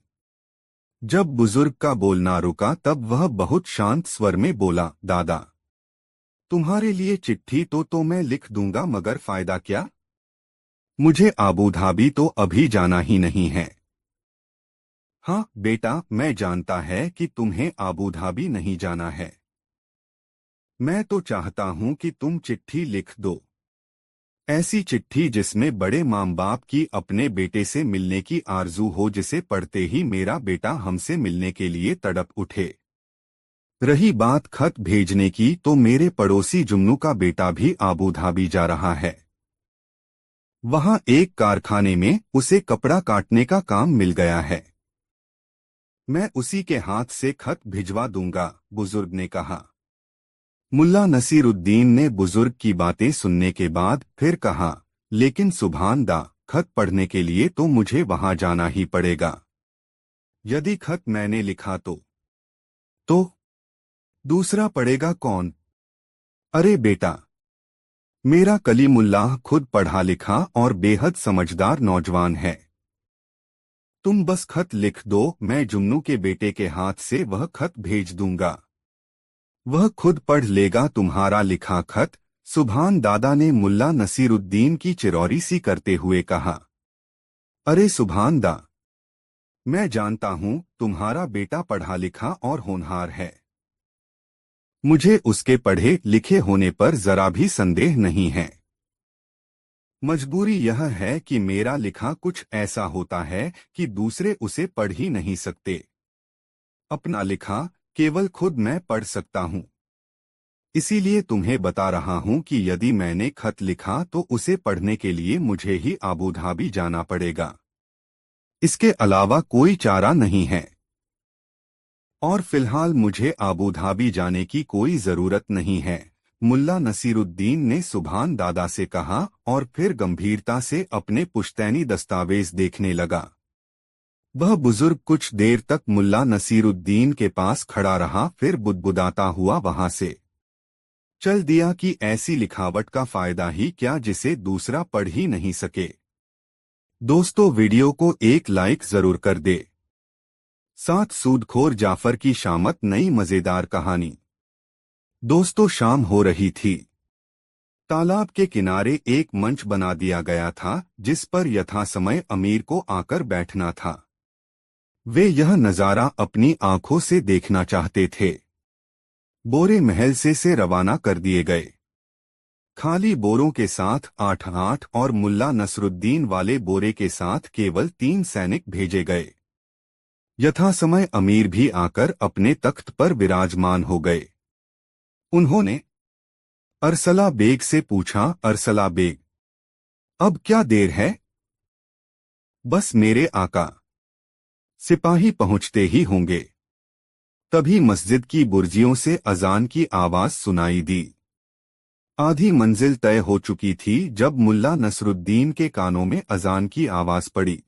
जब बुजुर्ग का बोलना रुका तब वह बहुत शांत स्वर में बोला, दादा, तुम्हारे लिए चिट्ठी तो मैं लिख दूंगा, मगर फायदा क्या? मुझे आबूधाबी तो अभी जाना ही नहीं है। हाँ बेटा, मैं जानता है कि तुम्हें आबूधाबी नहीं जाना है। मैं तो चाहता हूं कि तुम चिट्ठी लिख दो। ऐसी चिट्ठी जिसमें बड़े माँ बाप की अपने बेटे से मिलने की आरजू हो, जिसे पढ़ते ही मेरा बेटा हमसे मिलने के लिए तड़प उठे। रही बात खत भेजने की, तो मेरे पड़ोसी जुम्नू का बेटा भी आबूधाबी जा रहा है। वहां एक कारखाने में उसे कपड़ा काटने का काम मिल गया है। मैं उसी के हाथ से खत भिजवा दूंगा, बुजुर्ग ने कहा। मुल्ला नसीरुद्दीन ने बुजुर्ग की बातें सुनने के बाद फिर कहा, लेकिन सुभान दा, खत पढ़ने के लिए तो मुझे वहां जाना ही पड़ेगा। यदि खत मैंने लिखा तो दूसरा पढ़ेगा कौन? अरे बेटा, मेरा कलीमुल्लाह खुद पढ़ा लिखा और बेहद समझदार नौजवान है। तुम बस खत लिख दो, मैं जुम्नू के बेटे के हाथ से वह खत भेज दूंगा। वह खुद पढ़ लेगा तुम्हारा लिखा खत। सुभान दादा ने मुल्ला नसीरुद्दीन की चिरौरी सी करते हुए कहा। अरे सुभान दा, मैं जानता हूं तुम्हारा बेटा पढ़ा लिखा और होनहार है। मुझे उसके पढ़े लिखे होने पर जरा भी संदेह नहीं है। मजबूरी यह है कि मेरा लिखा कुछ ऐसा होता है कि दूसरे उसे पढ़ ही नहीं सकते। अपना लिखा केवल खुद मैं पढ़ सकता हूं। इसीलिए तुम्हें बता रहा हूं कि यदि मैंने खत लिखा तो उसे पढ़ने के लिए मुझे ही अबू धाबी जाना पड़ेगा। इसके अलावा कोई चारा नहीं है। और फिलहाल मुझे अबू धाबी जाने की कोई जरूरत नहीं है, मुल्ला नसीरुद्दीन ने सुभान दादा से कहा और फिर गंभीरता से अपने पुश्तैनी दस्तावेज देखने लगा। वह बुजुर्ग कुछ देर तक मुल्ला नसीरुद्दीन के पास खड़ा रहा, फिर बुदबुदाता हुआ वहां से चल दिया कि ऐसी लिखावट का फायदा ही क्या जिसे दूसरा पढ़ ही नहीं सके। दोस्तों, वीडियो को एक लाइक जरूर कर दे। साथ सूदखोर जाफर की शामत नई मजेदार कहानी। दोस्तों, शाम हो रही थी। तालाब के किनारे एक मंच बना दिया गया था जिस पर यथासमय अमीर को आकर बैठना था। वे यह नजारा अपनी आंखों से देखना चाहते थे। बोरे महल से रवाना कर दिए गए। खाली बोरों के साथ 8-8 और मुल्ला नसरुद्दीन वाले बोरे के साथ केवल 3 सैनिक भेजे गए। यथासमय अमीर भी आकर अपने तख्त पर विराजमान हो गए। उन्होंने अरसला बेग से पूछा, अरसला बेग, अब क्या देर है? बस मेरे आका। सिपाही पहुंचते ही होंगे। तभी मस्जिद की बुर्जियों से अजान की आवाज सुनाई दी। आधी मंजिल तय हो चुकी थी जब मुल्ला नसरुद्दीन के कानों में अजान की आवाज पड़ी।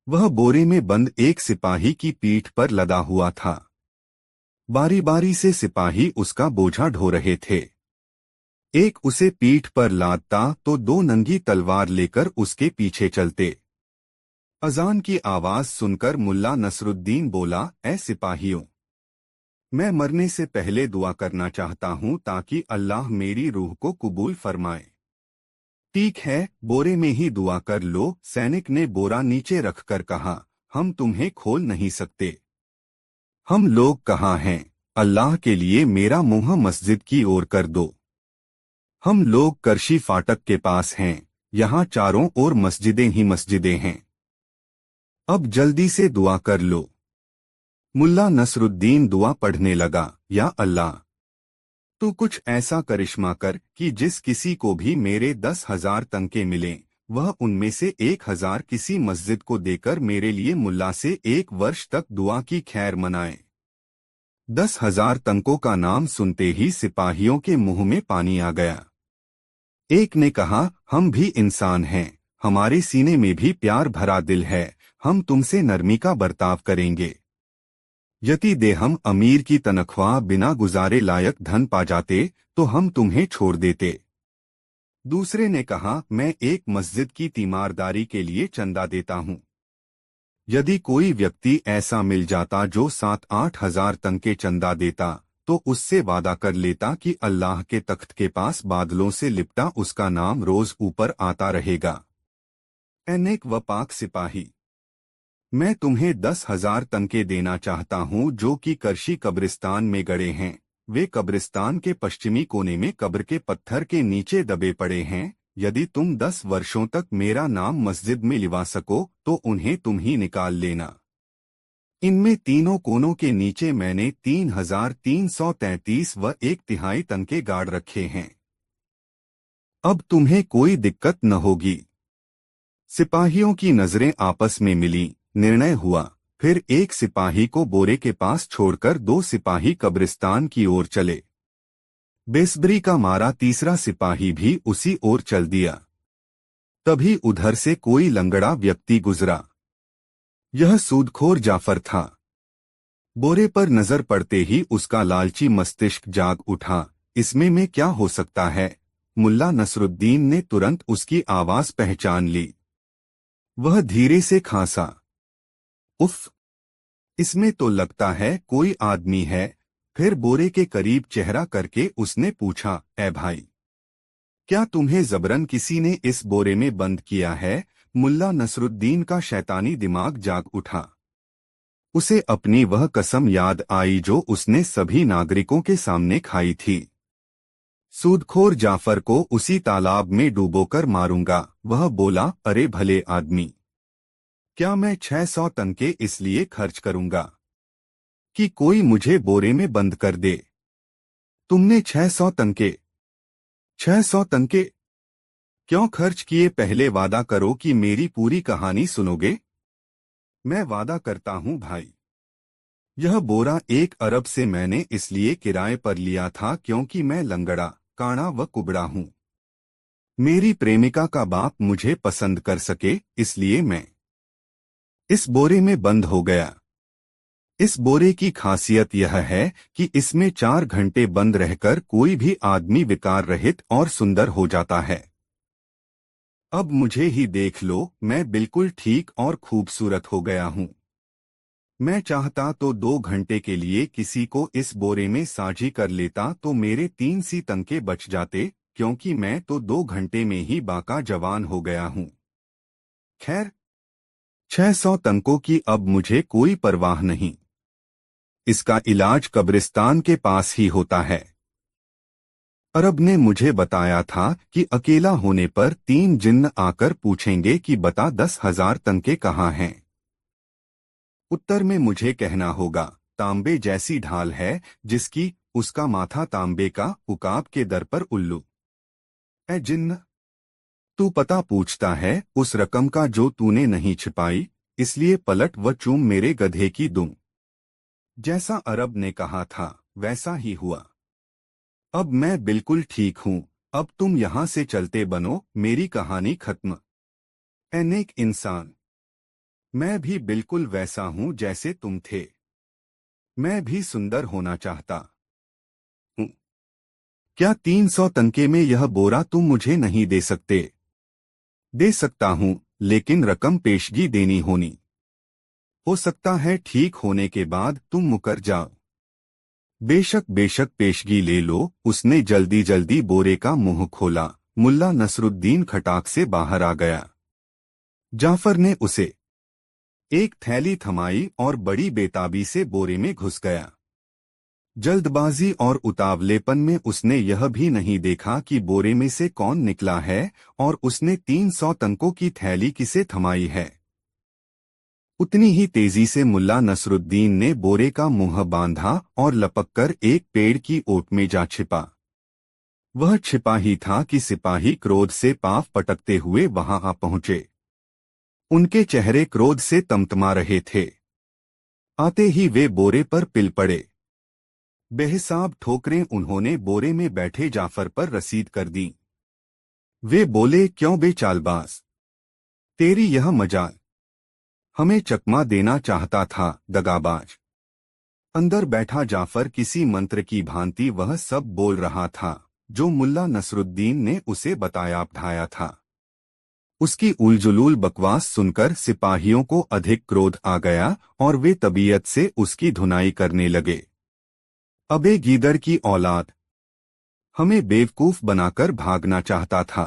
वह बोरे में बंद एक सिपाही की पीठ पर लदा हुआ था। बारी बारी से सिपाही उसका बोझा ढो रहे थे। एक उसे पीठ पर लादता तो 2 नंगी तलवार लेकर उसके पीछे चलते। अजान की आवाज सुनकर मुल्ला नसरुद्दीन बोला, ऐ सिपाहियों, मैं मरने से पहले दुआ करना चाहता हूं ताकि अल्लाह मेरी रूह को कबूल फरमाए। ठीक है, बोरे में ही दुआ कर लो, सैनिक ने बोरा नीचे रखकर कहा। हम तुम्हें खोल नहीं सकते। हम लोग कहाँ हैं? अल्लाह के लिए मेरा मुंह मस्जिद की ओर कर दो। हम लोग करशी फाटक के पास हैं। यहाँ चारों ओर मस्जिदें ही मस्जिदें हैं। अब जल्दी से दुआ कर लो। मुल्ला नसरुद्दीन दुआ पढ़ने लगा, या अल्लाह, तू कुछ ऐसा करिश्मा कर कि जिस किसी को भी मेरे 10,000 तंके मिलें, वह उनमें से 1,000 किसी मस्जिद को देकर मेरे लिए मुल्ला से 1 वर्ष तक दुआ की खैर मनाए। 10,000 तंकों का नाम सुनते ही सिपाहियों के मुंह में पानी आ गया। एक ने कहा, हम भी इंसान हैं, हमारे सीने में भी प्यार भरा दिल है, हम तुमसे नरमी का बर्ताव करेंगे। यदि दे हम अमीर की तनख्वाह बिना गुजारे लायक धन पा जाते तो हम तुम्हें छोड़ देते। दूसरे ने कहा, मैं एक मस्जिद की तीमारदारी के लिए चंदा देता हूँ। यदि कोई व्यक्ति ऐसा मिल जाता जो 7-8 हजार तंके चंदा देता तो उससे वादा कर लेता कि अल्लाह के तख्त के पास बादलों से लिपटा उसका नाम रोज ऊपर आता रहेगा। ऐ नेक व पाक सिपाही, मैं तुम्हें 10,000 तंके देना चाहता हूँ जो कि करशी कब्रिस्तान में गड़े हैं। वे कब्रिस्तान के पश्चिमी कोने में कब्र के पत्थर के नीचे दबे पड़े हैं। यदि तुम 10 वर्षों तक मेरा नाम मस्जिद में लिवा सको तो उन्हें तुम ही निकाल लेना। इनमें तीनों कोनों के नीचे मैंने 3,333 व 1/3 तंके गाड़ रखे हैं। अब तुम्हें कोई दिक्कत न होगी। सिपाहियों की नजरें आपस में मिली। निर्णय हुआ। फिर एक सिपाही को बोरे के पास छोड़कर दो सिपाही कब्रिस्तान की ओर चले। बेसब्री का मारा तीसरा सिपाही भी उसी ओर चल दिया। तभी उधर से कोई लंगड़ा व्यक्ति गुजरा। यह सूदखोर जाफर था। बोरे पर नजर पड़ते ही उसका लालची मस्तिष्क जाग उठा। इसमें में क्या हो सकता है? मुल्ला नसरुद्दीन ने तुरंत उसकी आवाज पहचान ली। वह धीरे से खांसा। उफ! इसमें तो लगता है कोई आदमी है। फिर बोरे के करीब चेहरा करके उसने पूछा, ए भाई, क्या तुम्हें जबरन किसी ने इस बोरे में बंद किया है? मुल्ला नसरुद्दीन का शैतानी दिमाग जाग उठा। उसे अपनी वह कसम याद आई जो उसने सभी नागरिकों के सामने खाई थी। सूदखोर जाफर को उसी तालाब में डूबोकर मारूंगा। वह बोला, अरे भले आदमी, क्या मैं 600 तनके इसलिए खर्च करूंगा कि कोई मुझे बोरे में बंद कर दे? तुमने 600 तनके 600 तनके क्यों खर्च किए? पहले वादा करो कि मेरी पूरी कहानी सुनोगे। मैं वादा करता हूं भाई। यह बोरा 1 अरब से मैंने इसलिए किराए पर लिया था क्योंकि मैं लंगड़ा, काणा व कुबड़ा हूं। मेरी प्रेमिका का बाप मुझे पसंद कर सके, इसलिए मैं इस बोरे में बंद हो गया। इस बोरे की खासियत यह है कि इसमें 4 घंटे बंद रहकर कोई भी आदमी विकार रहित और सुंदर हो जाता है। अब मुझे ही देख लो, मैं बिल्कुल ठीक और खूबसूरत हो गया हूं। मैं चाहता तो 2 घंटे के लिए किसी को इस बोरे में साझी कर लेता तो मेरे 3 सी तनके बच जाते, क्योंकि मैं तो 2 घंटे में ही बाका जवान हो गया हूं। खैर, 600 तनकों की अब मुझे कोई परवाह नहीं। इसका इलाज कब्रिस्तान के पास ही होता है। अरब ने मुझे बताया था कि अकेला होने पर 3 जिन्न आकर पूछेंगे कि बता 10,000 तनके कहाँ हैं। उत्तर में मुझे कहना होगा, तांबे जैसी ढाल है जिसकी, उसका माथा तांबे का, उकाब के दर पर उल्लू। ए जिन्न, तू पता पूछता है उस रकम का जो तूने नहीं छिपाई, इसलिए पलट व चूम मेरे गधे की दूं। जैसा अरब ने कहा था वैसा ही हुआ। अब मैं बिल्कुल ठीक हूं। अब तुम यहां से चलते बनो, मेरी कहानी खत्म। ए नेक इंसान, मैं भी बिल्कुल वैसा हूं जैसे तुम थे। मैं भी सुंदर होना चाहता हूं। क्या 300 तनके में यह बोरा तुम मुझे नहीं दे सकते? दे सकता हूं, लेकिन रकम पेशगी देनी होनी। हो सकता है ठीक होने के बाद तुम मुकर जाओ। बेशक बेशक, पेशगी ले लो। उसने जल्दी जल्दी बोरे का मुंह खोला। मुल्ला नसरुद्दीन खटाक से बाहर आ गया। जाफर ने उसे एक थैली थमाई और बड़ी बेताबी से बोरे में घुस गया। जल्दबाजी और उतावलेपन में उसने यह भी नहीं देखा कि बोरे में से कौन निकला है और उसने 300 तनकों की थैली किसे थमाई है। उतनी ही तेजी से मुल्ला नसरुद्दीन ने बोरे का मुंह बांधा और लपककर एक पेड़ की ओट में जा छिपा। वह छिपा ही था कि सिपाही क्रोध से पांव पटकते हुए वहां आ पहुंचे। उनके चेहरे क्रोध से तमतमा रहे थे। आते ही वे बोरे पर पिल पड़े। बेहिसाब ठोकरें उन्होंने बोरे में बैठे जाफर पर रसीद कर दी। वे बोले, क्यों बे चालबाज, तेरी यह मजाल, हमें चकमा देना चाहता था, दगाबाज। अंदर बैठा जाफर किसी मंत्र की भांति वह सब बोल रहा था जो मुल्ला नसरुद्दीन ने उसे बताया पढ़ाया था। उसकी उलझुलूल बकवास सुनकर सिपाहियों को अधिक क्रोध आ गया और वे तबीयत से उसकी धुनाई करने लगे। अबे गीदड़ की औलाद, हमें बेवकूफ बनाकर भागना चाहता था।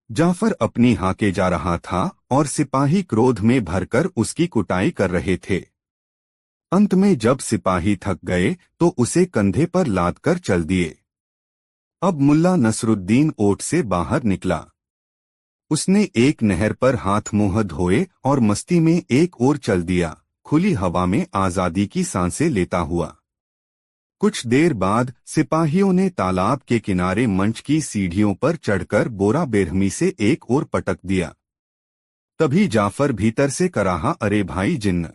जाफर अपनी हाके जा रहा था और सिपाही क्रोध में भरकर उसकी कुटाई कर रहे थे। अंत में जब सिपाही थक गए तो उसे कंधे पर लाद कर चल दिए। अब मुल्ला नसरुद्दीन ओट से बाहर निकला। उसने एक नहर पर हाथ मुंह धोए और मस्ती में एक ओर चल दिया, खुली हवा में आजादी की सांसें लेता हुआ। कुछ देर बाद सिपाहियों ने तालाब के किनारे मंच की सीढ़ियों पर चढ़कर बोरा बेरहमी से एक ओर पटक दिया। तभी जाफर भीतर से कराहा, अरे भाई जिन्न,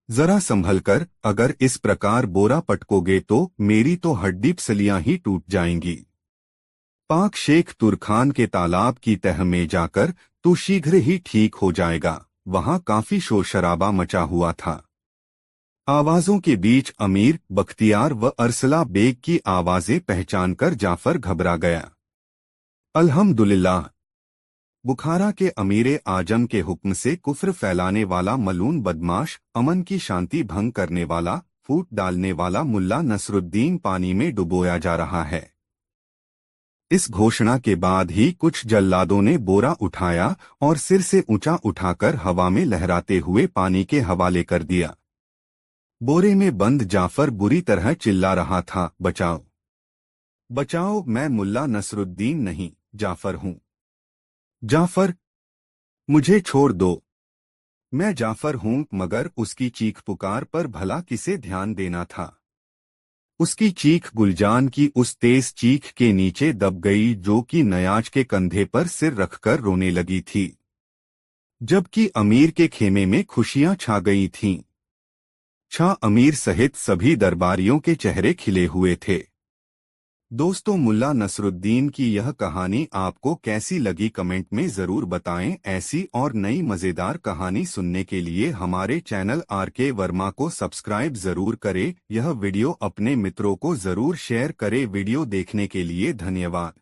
जरा संभल कर, अगर इस प्रकार बोरा पटकोगे तो मेरी तो हड्डी पसलियां ही टूट जाएंगी। पाक शेख तुरखान के तालाब की तह में जाकर तू शीघ्र ही ठीक हो जाएगा। वहां काफी शोर शराबा मचा हुआ था। आवाजों के बीच अमीर, बख्तियार व अरसला बेग की आवाजें पहचानकर जाफर घबरा गया। अल्हम्दुलिल्लाह। बुखारा के अमीर आजम के हुक्म से कुफ्र फैलाने वाला मलून बदमाश, अमन की शांति भंग करने वाला, फूट डालने वाला मुल्ला नसरुद्दीन पानी में डुबोया जा रहा है। इस घोषणा के बाद ही कुछ जल्लादों ने बोरा उठाया और सिर से ऊंचा उठाकर हवा में लहराते हुए पानी के हवाले कर दिया। बोरे में बंद जाफर बुरी तरह चिल्ला रहा था, बचाओ बचाओ, मैं मुल्ला नसरुद्दीन नहीं, जाफर हूं। जाफर, मुझे छोड़ दो। मैं जाफर हूं। मगर उसकी चीख पुकार पर भला किसे ध्यान देना था। उसकी चीख गुलजान की उस तेज चीख के नीचे दब गई जो कि नयाज के कंधे पर सिर रखकर रोने लगी थी, जबकि अमीर के खेमे में खुशियां छा गई थीं। अमीर सहित सभी दरबारियों के चेहरे खिले हुए थे। दोस्तों, मुल्ला नसरुद्दीन की यह कहानी आपको कैसी लगी कमेंट में जरूर बताएं। ऐसी और नई मजेदार कहानी सुनने के लिए हमारे चैनल आरके वर्मा को सब्सक्राइब जरूर करें। यह वीडियो अपने मित्रों को जरूर शेयर करें। वीडियो देखने के लिए धन्यवाद।